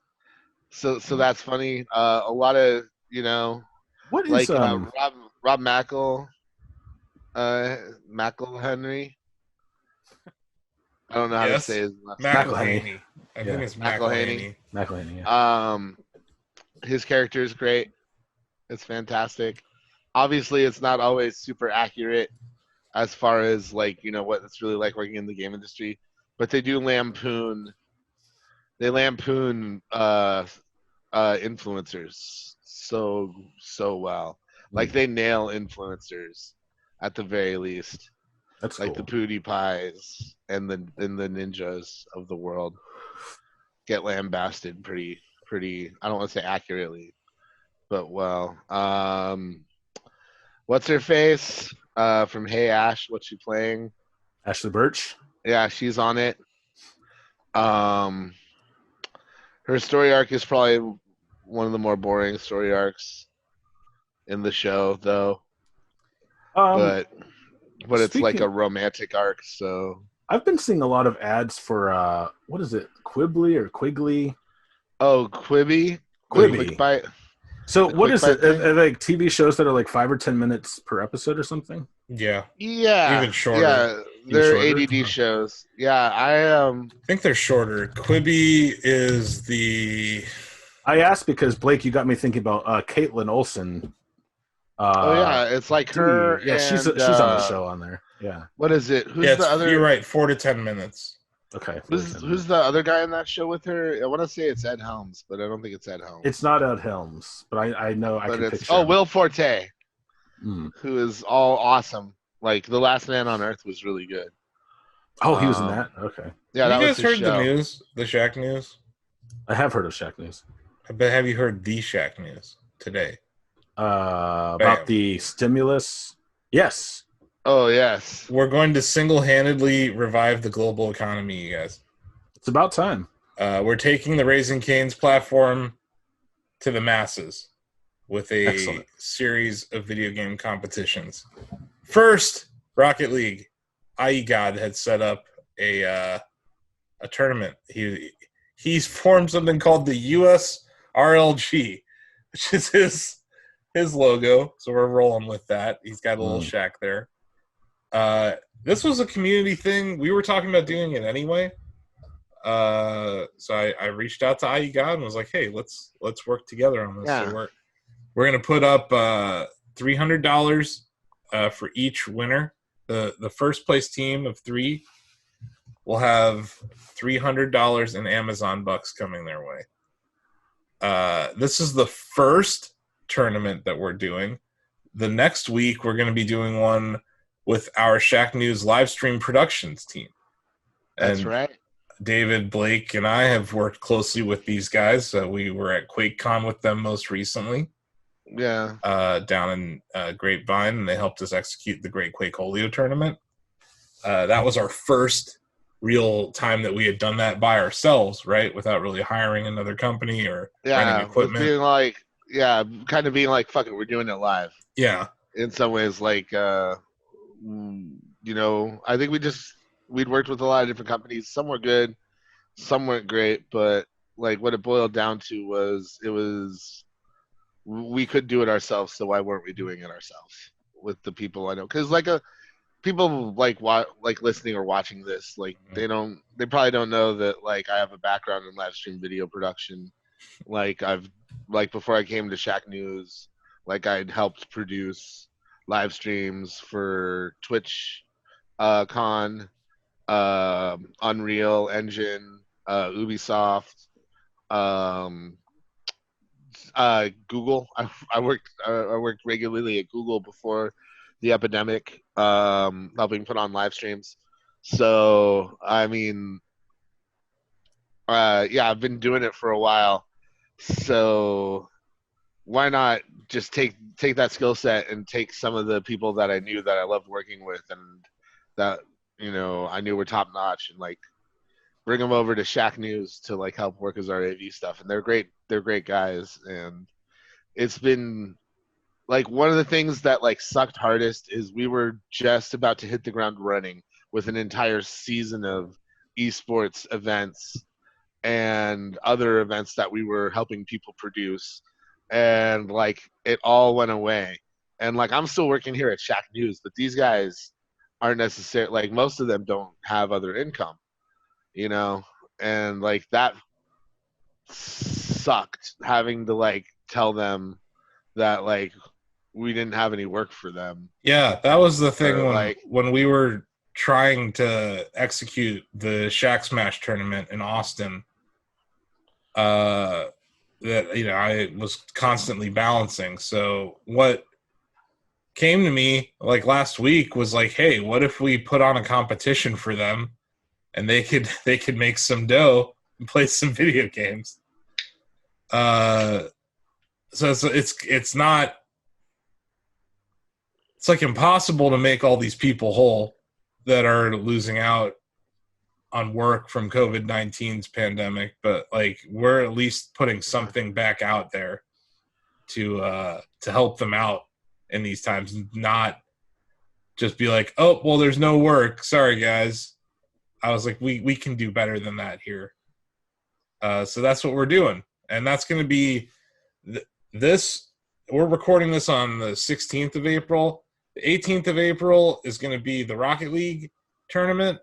Speaker 3: So that's funny. A lot of, you know,
Speaker 2: what
Speaker 3: like
Speaker 2: is
Speaker 3: Rob McElhenry. I don't know how to say his last name.
Speaker 1: McElhaney. I think it's McElhaney.
Speaker 2: McElhaney. Yeah.
Speaker 3: His character is great. It's fantastic. Obviously, it's not always super accurate as far as like, you know, what it's really like working in the game industry, but they do lampoon influencers so well. Like they nail influencers at the very least.
Speaker 2: That's
Speaker 3: like
Speaker 2: cool.
Speaker 3: The PewDiePies and the ninjas of the world get lambasted pretty I don't want to say accurately, but well. What's her face? from Hey Ash, What You Playing?
Speaker 2: Ashley Birch.
Speaker 3: Yeah, she's on it. Her story arc is probably one of the more boring story arcs in the show, though. But it's like a romantic arc, so.
Speaker 2: I've been seeing a lot of ads for what is it, Quibbly or Quigley?
Speaker 3: Oh, Quibi.
Speaker 2: Quibi.
Speaker 3: Bite.
Speaker 2: So what is it? Are like TV shows that are like 5 or 10 minutes per episode or something?
Speaker 1: Yeah.
Speaker 3: Yeah.
Speaker 1: Even shorter.
Speaker 3: Yeah, they're ADD shows. Yeah, I
Speaker 1: think they're shorter. Quibi is the.
Speaker 2: I asked because Blake, you got me thinking about Caitlin Olsen.
Speaker 3: It's like her.
Speaker 2: Yeah, she's on the show on there. Yeah.
Speaker 3: What is it? Who's the other?
Speaker 1: You're right. 4 to 10 minutes.
Speaker 2: Okay.
Speaker 3: Who's the other guy in that show with her? I want to say it's Ed Helms, but I don't think it's Ed Helms.
Speaker 2: It's not Ed Helms, but I know I can picture.
Speaker 3: Oh, Will Forte, who is all awesome. Like The Last Man on Earth was really good.
Speaker 2: Oh, he was in that. Okay.
Speaker 3: Yeah,
Speaker 1: have you guys heard the news, the Shacknews?
Speaker 2: I have heard of Shacknews.
Speaker 1: But have you heard the Shacknews today?
Speaker 2: About the stimulus? Yes.
Speaker 3: Oh, yes.
Speaker 1: We're going to single-handedly revive the global economy, you guys.
Speaker 2: It's about time.
Speaker 1: We're taking the Raising Cane's platform to the masses with a series of video game competitions. First, Rocket League. IE God had set up a tournament. He's formed something called the US RLG, which is his logo. So we're rolling with that. He's got a little shack there. This was a community thing. We were talking about doing it anyway. So I reached out to IE God and was like, hey, let's work together on this.
Speaker 3: Yeah.
Speaker 1: So we're going to put up $300 for each winner. The first place team of 3 will have $300 in Amazon bucks coming their way. This is the first tournament that we're doing. The next week, we're going to be doing one with our Shacknews live stream productions team.
Speaker 3: That's right.
Speaker 1: David, Blake, and I have worked closely with these guys. We were at QuakeCon with them most recently.
Speaker 3: Yeah.
Speaker 1: Down in Grapevine, and they helped us execute the Great Quake Holio tournament. That was our first real time that we had done that by ourselves, right? Without really hiring another company or renting equipment.
Speaker 3: Kind of being like, fuck it, we're doing it live.
Speaker 1: Yeah.
Speaker 3: In some ways, like, I think we'd worked with a lot of different companies. Some were good, some weren't great, but like what it boiled down to was we could do it ourselves, so why weren't we doing it ourselves with the people I know? Because people like listening or watching this, like they probably don't know that like I have a background in live stream video production. Like before I came to Shacknews, like I'd helped produce live streams for Twitch, Con, Unreal Engine, Ubisoft, Google. I worked regularly at Google before the epidemic, helping put on live streams. So I mean, I've been doing it for a while. So why not just take that skill set and take some of the people that I knew that I loved working with and that I knew were top notch and like bring them over to Shacknews to like help work as our AV stuff. And they're great guys. And it's been like one of the things that like sucked hardest is we were just about to hit the ground running with an entire season of esports events and other events that we were helping people produce. And like it all went away. And like I'm still working here at Shacknews, but these guys aren't necessarily like most of them don't have other income, and like that sucked having to like tell them that like we didn't have any work for them.
Speaker 1: Yeah, that was the thing when we were trying to execute the Shack Smash tournament in Austin. That I was constantly balancing. So what came to me like last week was like, hey, what if we put on a competition for them and they could make some dough and play some video games. So it's not it's like impossible to make all these people whole that are losing out on work from COVID-19's pandemic, but like we're at least putting something back out there to help them out in these times, not just be like, oh, well, there's no work. Sorry, guys. I was like, we can do better than that here. So that's what we're doing. And that's going to be this. We're recording this on the 16th of April. The 18th of April is going to be the Rocket League tournament,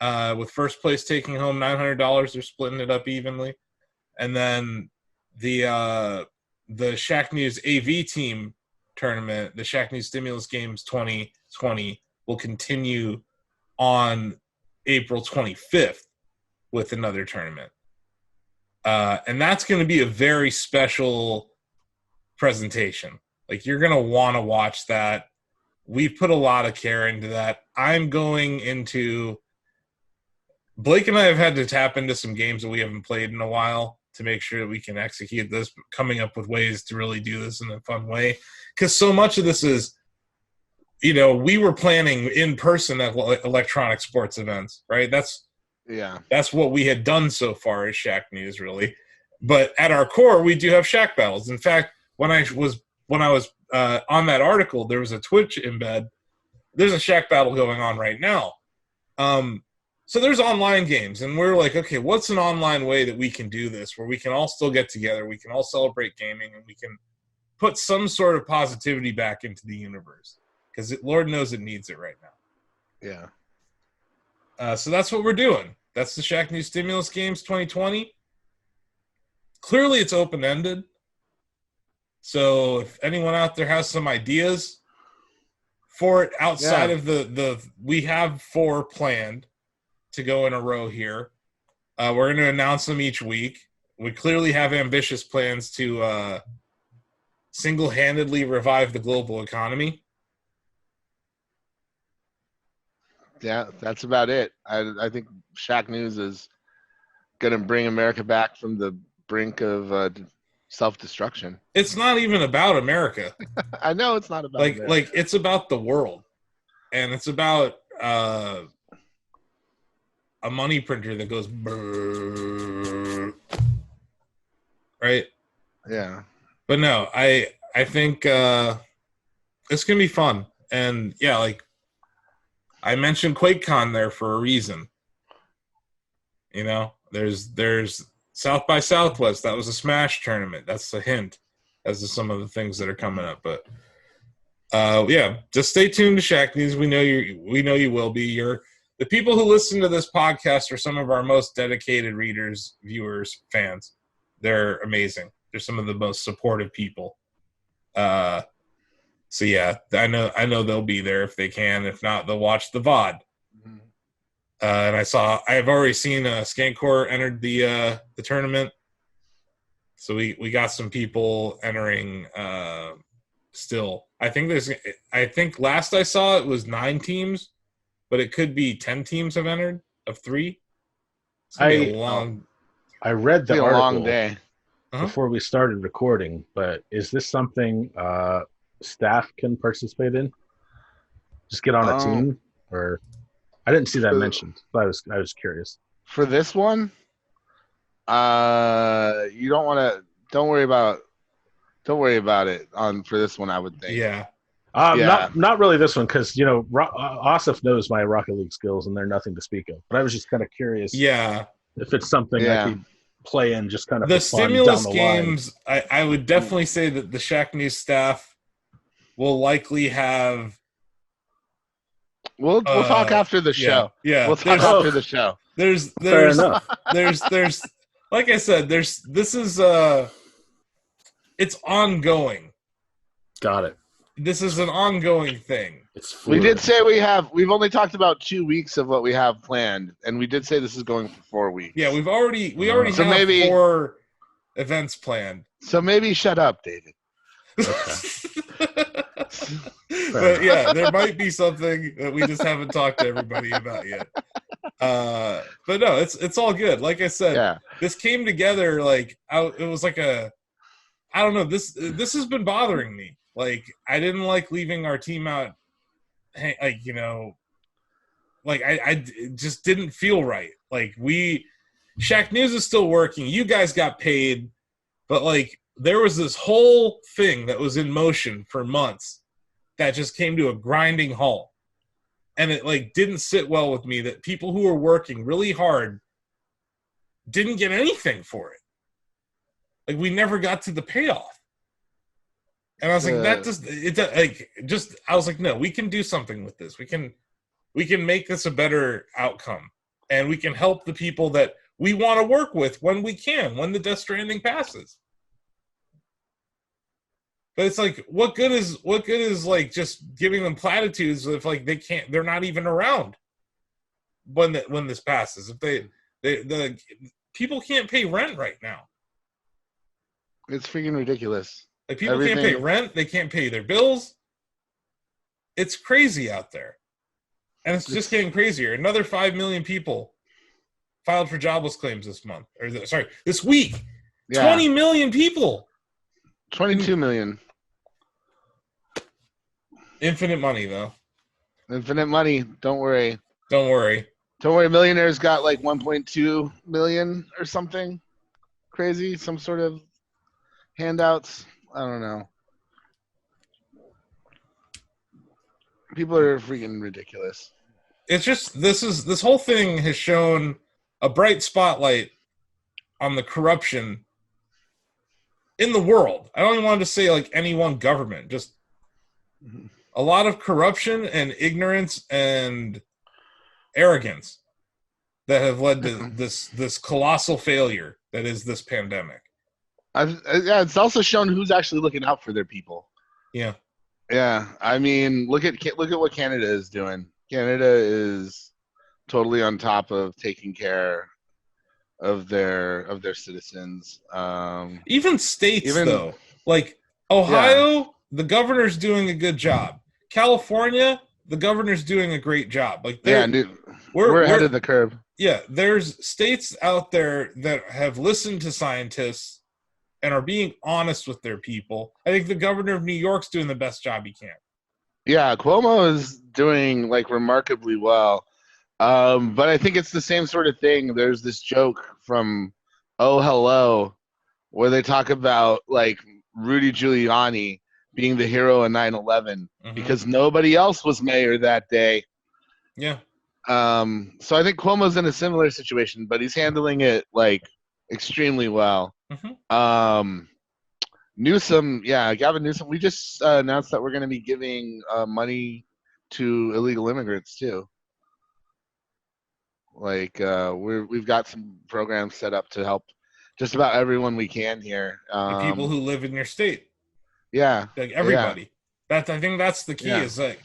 Speaker 1: with first place taking home $900. They're splitting it up evenly. And then the Shacknews AV team tournament, the Shacknews Stimulus Games 2020, will continue on April 25th with another tournament. And that's going to be a very special presentation. Like, you're going to want to watch that. We've put a lot of care into that. Blake and I have had to tap into some games that we haven't played in a while to make sure that we can execute this, coming up with ways to really do this in a fun way. Because so much of this is, we were planning in person at electronic sports events, right? That's what we had done so far as Shacknews, really. But at our core, we do have Shack battles. In fact, when I was on that article, there was a Twitch embed. There's a Shack battle going on right now. So there's online games, and we're like, okay, what's an online way that we can do this where we can all still get together, we can all celebrate gaming, and we can put some sort of positivity back into the universe? Because Lord knows it needs it right now.
Speaker 3: Yeah.
Speaker 1: So that's what we're doing. That's the Shacknews Stimulus Games 2020. Clearly, it's open-ended. So if anyone out there has some ideas for it outside of we have 4 planned to go in a row here. We're going to announce them each week. We clearly have ambitious plans to single-handedly revive the global economy.
Speaker 3: Yeah, that's about it. I think Shacknews is going to bring America back from the brink of self-destruction.
Speaker 1: It's not even about America.
Speaker 3: I know it's not about America.
Speaker 1: Like it's about the world, and it's about a money printer that goes brrr, right?
Speaker 3: Yeah.
Speaker 1: But no, I think it's gonna be fun, and yeah, like I mentioned QuakeCon there for a reason. There's South by Southwest. That was a Smash tournament. That's a hint as to some of the things that are coming up. But just stay tuned to Shacknews. We know you will be. The people who listen to this podcast are some of our most dedicated readers, viewers, fans. They're amazing. They're some of the most supportive people. So yeah, I know they'll be there if they can. If not, they'll watch the VOD. And I've already seen Skankcore entered the tournament. So we got some people entering still. I think last I saw it was 9 teams, but it could be 10 teams have entered of 3.
Speaker 2: I read the article
Speaker 3: long day
Speaker 2: before we started recording, but is this something staff can participate in? Just get on a team, or I didn't see that mentioned, but I was curious.
Speaker 3: For this one, you don't want to. Don't worry about it for this one. I would think.
Speaker 1: Yeah.
Speaker 2: Not really this one, because Asif knows my Rocket League skills and they're nothing to speak of. But I was just kind of curious.
Speaker 1: Yeah.
Speaker 2: If it's something I could play in, just kind of
Speaker 1: the
Speaker 2: for fun
Speaker 1: stimulus
Speaker 2: down the
Speaker 1: games. I would definitely say that the Shacknews staff will likely have.
Speaker 3: We'll talk after the show.
Speaker 1: Yeah.
Speaker 3: We'll talk after the show.
Speaker 1: There's like I said, it's ongoing.
Speaker 2: Got it.
Speaker 1: This is an ongoing thing.
Speaker 3: We did say we've only talked about 2 weeks of what we have planned, and we did say this is going for 4 weeks.
Speaker 1: Yeah, we already have 4 events planned.
Speaker 3: So maybe shut up, David.
Speaker 1: But yeah, there might be something that we just haven't talked to everybody about yet. But no, it's all good. Like I said, this came together it was like I don't know. This has been bothering me. Like, I didn't like leaving our team out. Like, like I it just didn't feel right. Like, Shacknews is still working. You guys got paid, but like there was this whole thing that was in motion for months that just came to a grinding halt. And it like didn't sit well with me that people who were working really hard didn't get anything for it. Like, we never got to the payoff. And I was like, I was like, no, we can do something with this. We can make this a better outcome. And we can help the people that we want to work with when the Death Stranding passes. But it's like, what good is like just giving them platitudes if like they're not even around when this passes. If the people can't pay rent right now.
Speaker 3: It's freaking ridiculous.
Speaker 1: Like, people can't pay rent, they can't pay their bills. It's crazy out there. And it's just getting crazier. Another 5 million people filed for jobless claims this week. Yeah. 20 million people.
Speaker 3: 22 million.
Speaker 1: Infinite money, though.
Speaker 3: Infinite money. Don't worry.
Speaker 1: Don't worry.
Speaker 3: Millionaires got like 1.2 million or something crazy. Some sort of handouts. I don't know. People are freaking ridiculous.
Speaker 1: It's just this whole thing has shown a bright spotlight on the corruption in the world. I don't even want to say like any one government, just a lot of corruption and ignorance and arrogance that have led to this colossal failure that is this pandemic.
Speaker 3: Yeah, it's also shown who's actually looking out for their people.
Speaker 1: Yeah.
Speaker 3: Yeah, I mean, look at what Canada is doing. Canada is totally on top of taking care of their citizens.
Speaker 1: Even states, though, like Ohio, the governor's doing a good job. California, the governor's doing a great job. Like,
Speaker 3: dude, we're ahead of the curve.
Speaker 1: Yeah, there's states out there that have listened to scientists and are being honest with their people. I think the governor of New York's doing the best job he can.
Speaker 3: Yeah, Cuomo is doing like remarkably well. But I think it's the same sort of thing. There's this joke from Oh Hello where they talk about like Rudy Giuliani being the hero of 9/11 because nobody else was mayor that day.
Speaker 1: Yeah.
Speaker 3: So I think Cuomo's in a similar situation, but he's handling it like extremely well. Newsom, Gavin Newsom, we just announced that we're going to be giving money to illegal immigrants too. Like we've got some programs set up to help just about everyone we can here.
Speaker 1: The people who live in your state.
Speaker 3: Yeah.
Speaker 1: Like everybody. Yeah. I think that's the key is like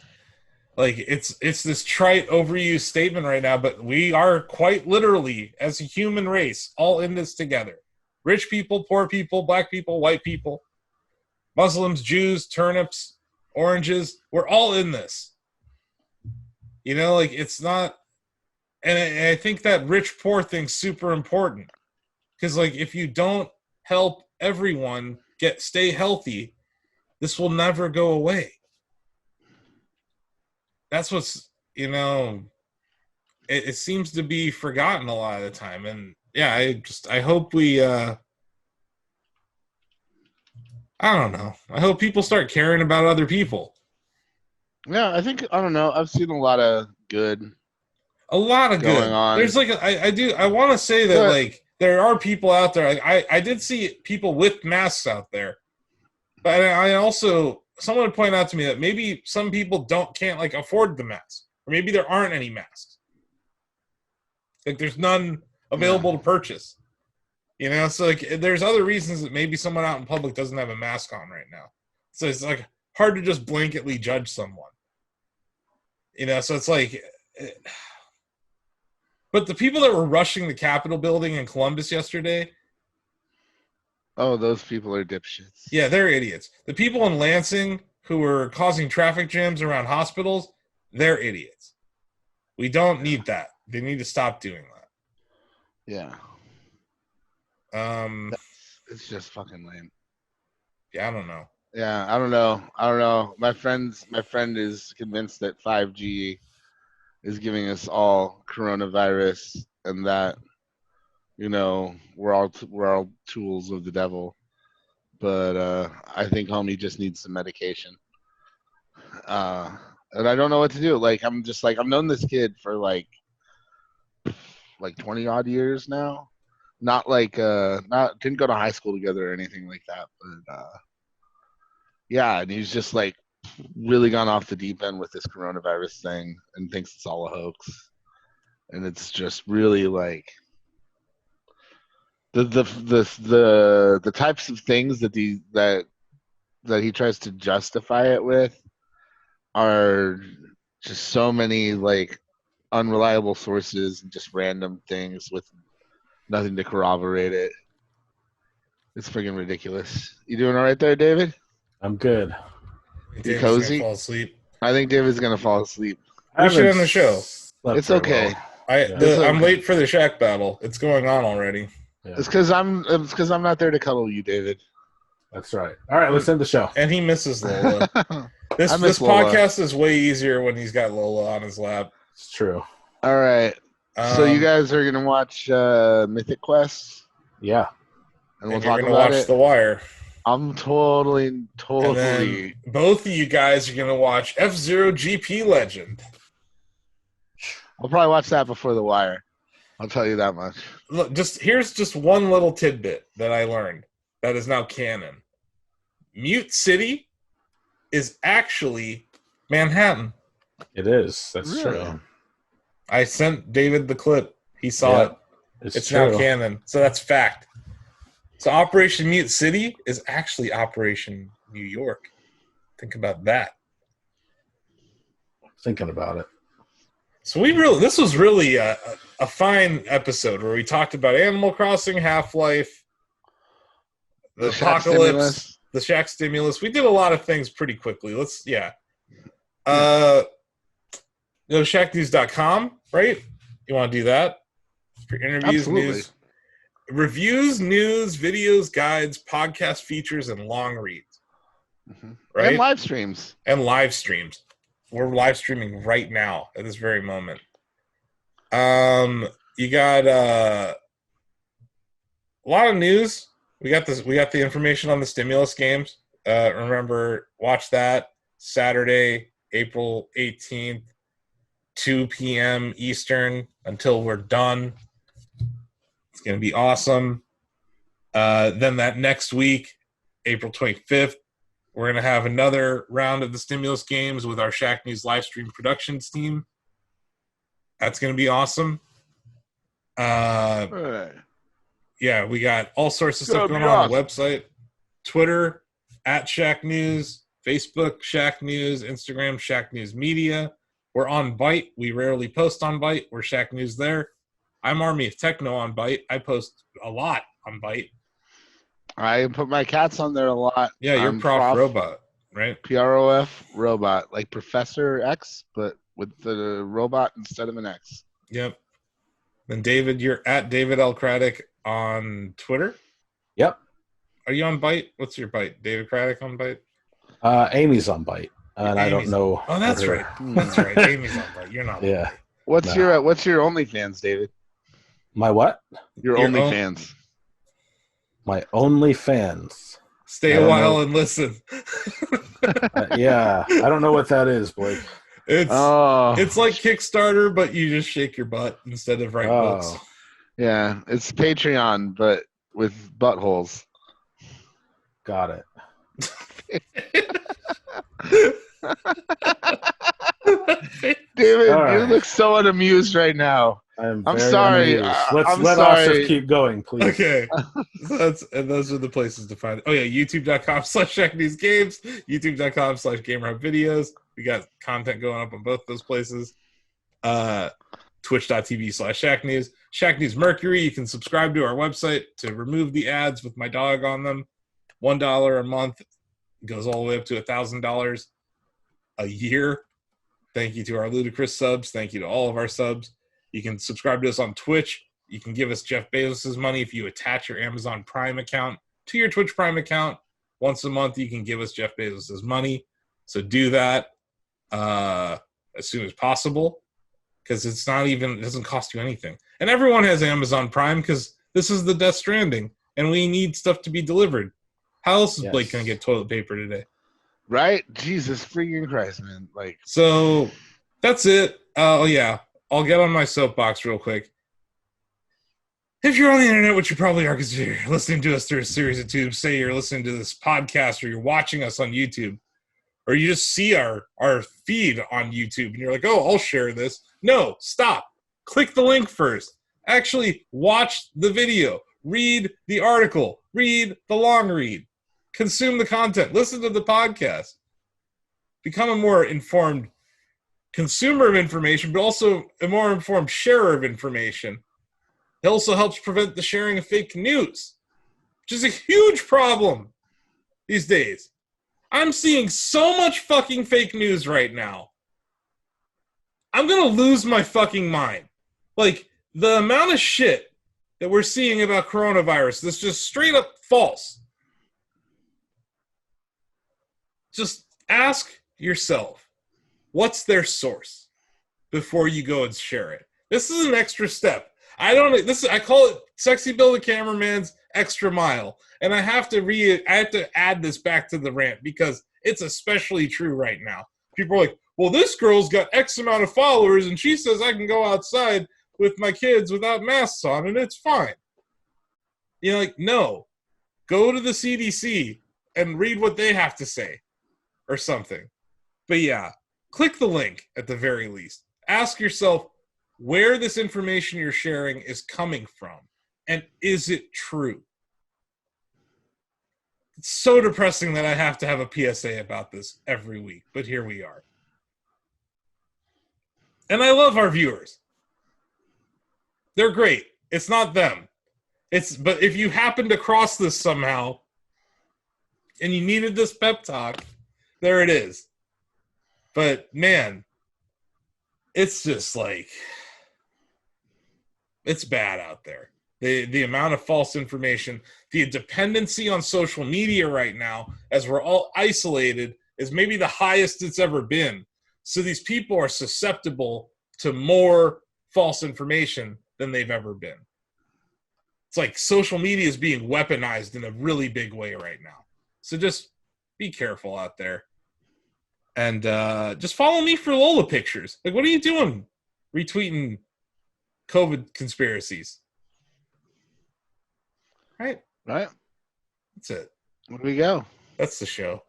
Speaker 1: it's this trite overused statement right now, but we are quite literally as a human race all in this together. Rich people, poor people, black people, white people, Muslims, Jews, turnips, oranges, we're all in this. Like it's not, and I think that rich-poor thing's super important. Because like if you don't help everyone stay healthy, this will never go away. That's what's, it seems to be forgotten a lot of the time. And yeah, I hope we, I don't know. I hope people start caring about other people.
Speaker 3: Yeah, I don't know. I've seen a lot of good.
Speaker 1: A lot of
Speaker 3: going
Speaker 1: good.
Speaker 3: On.
Speaker 1: There's like, I want to say that like there are people out there. Like I did see people with masks out there. But I also, someone would point out to me that maybe some people can't like afford the mask. Or maybe there aren't any masks. Like there's none available to purchase. So like there's other reasons that maybe someone out in public doesn't have a mask on right now. So it's like hard to just blanketly judge someone. So it's like, but the people that were rushing the Capitol building in Columbus yesterday.
Speaker 3: Oh, those people are dipshits.
Speaker 1: Yeah, they're idiots. The people in Lansing who were causing traffic jams around hospitals, they're idiots. We don't need that. They need to stop doing that.
Speaker 3: Yeah. It's just fucking lame.
Speaker 1: Yeah, I don't know.
Speaker 3: Yeah, I don't know. My friend is convinced that 5G is giving us all coronavirus, and that we're all tools of the devil. But I think homie just needs some medication. And I don't know what to do. Like I'm just like I've known this kid for like 20 odd years now. Not didn't go to high school together or anything like that, but yeah, and he's just like really gone off the deep end with this coronavirus thing and thinks it's all a hoax. And it's just really like the types of things that he tries to justify it with are just so many like unreliable sources and just random things with nothing to corroborate it. It's freaking ridiculous. You doing all right there, David?
Speaker 2: I'm good.
Speaker 3: You cozy?
Speaker 1: Gonna fall asleep.
Speaker 3: I think David's gonna fall asleep.
Speaker 1: We should end the show.
Speaker 3: It's okay.
Speaker 1: Well. I'm late for the Shack battle. It's going on already.
Speaker 3: Yeah. It's because I'm not there to cuddle you, David.
Speaker 2: That's right. All right, let's end the show.
Speaker 1: And he misses Lola. This
Speaker 3: Lola.
Speaker 1: podcast is way easier when he's got Lola on his lap.
Speaker 2: It's true.
Speaker 3: All right. So you guys are gonna watch Mythic Quest?
Speaker 2: Yeah.
Speaker 3: And we'll talk about
Speaker 1: watch The Wire.
Speaker 3: I'm totally.
Speaker 1: And then both of you guys are gonna watch F-Zero GP Legend.
Speaker 3: I'll probably watch that before The Wire. I'll tell you that much.
Speaker 1: Look, here's just one little tidbit that I learned that is now canon. Mute City is actually Manhattan.
Speaker 2: It is. That's
Speaker 3: really?
Speaker 2: True.
Speaker 1: I sent David the clip. He saw it. It's now canon. So that's fact. So Operation Mute City is actually Operation New York. Think about that.
Speaker 2: Thinking about it.
Speaker 1: So this was really a fine episode where we talked about Animal Crossing, Half-Life, the Apocalypse, the Shack Stimulus. We did a lot of things pretty quickly. Go to shacknews.com, right? You want to do that? For interviews,
Speaker 3: Absolutely.
Speaker 1: News, reviews, news, videos, guides, podcast features, and long reads.
Speaker 3: Mm-hmm.
Speaker 1: Right?
Speaker 3: And live streams.
Speaker 1: We're live streaming right now at this very moment. You got a lot of news. We got the information on the stimulus games. Remember, watch that Saturday, April 18th, 2 p.m. Eastern until we're done. It's going to be awesome. Then that next week, April 25th, we're going to have another round of the stimulus games with our Shacknews live stream productions team. That's going to be awesome.
Speaker 3: Right.
Speaker 1: Yeah, we got all sorts of stuff going on the website. Twitter, @Shacknews, Facebook, Shacknews, Instagram, Shacknews Media. We're on Byte. We rarely post on Byte. We're Shacknews there. I'm Army of Techno on Byte. I post a lot on Byte.
Speaker 3: I put my cats on there a lot.
Speaker 1: Yeah, you're Prof Robot, right?
Speaker 3: PROF Robot, like Professor X, but with the robot instead of an X.
Speaker 1: Yep. Then David, you're @David L. Craddock on Twitter.
Speaker 2: Yep.
Speaker 1: Are you on Byte? What's your Byte? David Craddock on Byte?
Speaker 2: Amy's on Byte, and I don't know.
Speaker 1: Oh, that's right. That's right. Amy's on Byte. You're not.
Speaker 2: Yeah.
Speaker 3: What's your OnlyFans, David?
Speaker 2: My what?
Speaker 3: Your OnlyFans.
Speaker 2: My OnlyFans.
Speaker 1: Stay a while and listen.
Speaker 2: Yeah, I don't know what that is, Blake.
Speaker 1: It's like Kickstarter, but you just shake your butt instead of writing books.
Speaker 3: Yeah, it's Patreon, but with buttholes.
Speaker 2: Got it.
Speaker 3: David, you look so unamused right now.
Speaker 2: I'm
Speaker 3: sorry.
Speaker 2: Let's let Asif keep going, please.
Speaker 1: Okay. Those are the places to find it. Oh, yeah. YouTube.com/ShackNewsGames. YouTube.com/GamerHubVideos. We got content going up on both those places. Twitch.tv/ShackNews. Shacknews Mercury. You can subscribe to our website to remove the ads with my dog on them. $1 a month. It goes all the way up to $1,000 a year. Thank you to our ludicrous subs. Thank you to all of our subs. You can subscribe to us on Twitch. You can give us Jeff Bezos' money if you attach your Amazon Prime account to your Twitch Prime account. once a month you can give us Jeff Bezos' money. So do that as soon as possible, because it doesn't cost you anything. And everyone has Amazon Prime because this is the Death Stranding, and we need stuff to be delivered. How else is Blake going to get toilet paper today?
Speaker 3: Right? Jesus freaking Christ, man.
Speaker 1: So that's it. Oh, yeah. I'll get on my soapbox real quick. If you're on the internet, which you probably are because you're listening to us through a series of tubes, say you're listening to this podcast or you're watching us on YouTube, or you just see our feed on YouTube and you're like, oh, I'll share this. No, stop. Click the link first. Actually, watch the video. Read the article. Read the long read. Consume the content. Listen to the podcast. Become a more informed consumer of information, but also a more informed sharer of information. It also helps prevent the sharing of fake news, which is a huge problem these days. I'm seeing so much fucking fake news right now. I'm going to lose my fucking mind. The amount of shit that we're seeing about coronavirus that's just straight up false. Just ask yourself, what's their source before you go and share it? This is an extra step. I call it Sexy Bill the Cameraman's extra mile. And I have to add this back to the rant because it's especially true right now. People are like, well, this girl's got X amount of followers and she says I can go outside with my kids without masks on and it's fine. No. Go to the CDC and read what they have to say or something. But yeah, click the link at the very least. Ask yourself where this information you're sharing is coming from and is it true? It's so depressing that I have to have a PSA about this every week, but here we are. And I love our viewers. They're great. It's not them. But if you happen to cross this somehow and you needed this pep talk, there it is. But man, it's just it's bad out there. The amount of false information, the dependency on social media right now, as we're all isolated, is maybe the highest it's ever been. So these people are susceptible to more false information than they've ever been. It's like social media is being weaponized in a really big way right now. So just be careful out there. And just follow me for Lola pictures. What are you doing retweeting COVID conspiracies? Right? That's it.
Speaker 3: Where do we go?
Speaker 1: That's the show.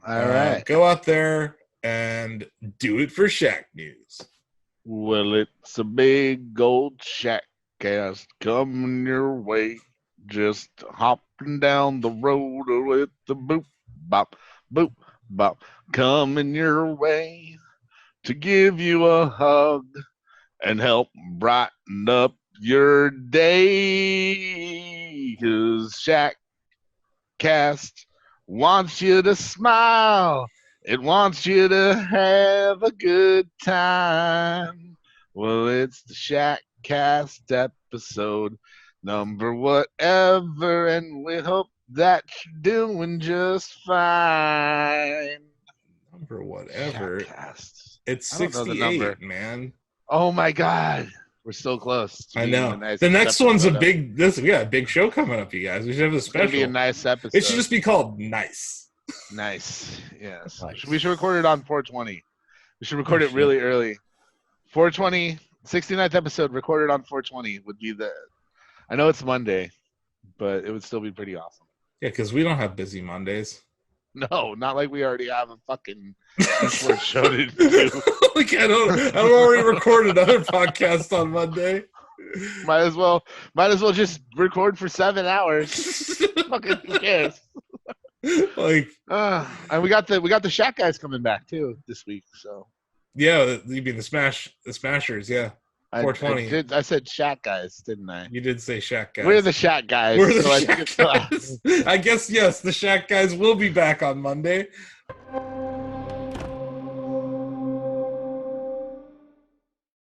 Speaker 3: All right.
Speaker 1: Go out there and do it for Shacknews.
Speaker 3: Well, it's a big old Shackcast coming your way. Just hopping down the road with the boop, bop, coming your way to give you a hug and help brighten up your day. 'Cause Shackcast wants you to smile. It wants you to have a good time. Well, it's the Shackcast episode number whatever, and we hope that you're doing just fine.
Speaker 1: Number whatever.
Speaker 3: Shackcast.
Speaker 1: It's
Speaker 3: I don't know the
Speaker 1: 68,
Speaker 3: number.
Speaker 1: man.
Speaker 3: Oh my God. We're so close.
Speaker 1: I know. The next one's a big show coming up, you guys. We should have a special.
Speaker 3: It's gonna be a nice episode.
Speaker 1: It should just be called Nice.
Speaker 3: Nice. Yes.
Speaker 1: Nice.
Speaker 3: We should record it on 420. We should record it really early. 420, 69th episode recorded on 420 would be I know it's Monday, but it would still be pretty awesome.
Speaker 1: Yeah, because we don't have busy Mondays.
Speaker 3: No, not like we already have a fucking esports show to do.
Speaker 1: I don't already record another podcast on Monday.
Speaker 3: Might as well just record for 7 hours. Fucking who cares? And we got the Shack guys coming back too this week. So
Speaker 1: yeah, you mean the Smashers? Yeah, 420.
Speaker 3: I said Shack guys, didn't I?
Speaker 1: You did say Shack guys.
Speaker 3: We're the Shack guys.
Speaker 1: We're the Shack guys. I guess yes, the Shack guys will be back on Monday.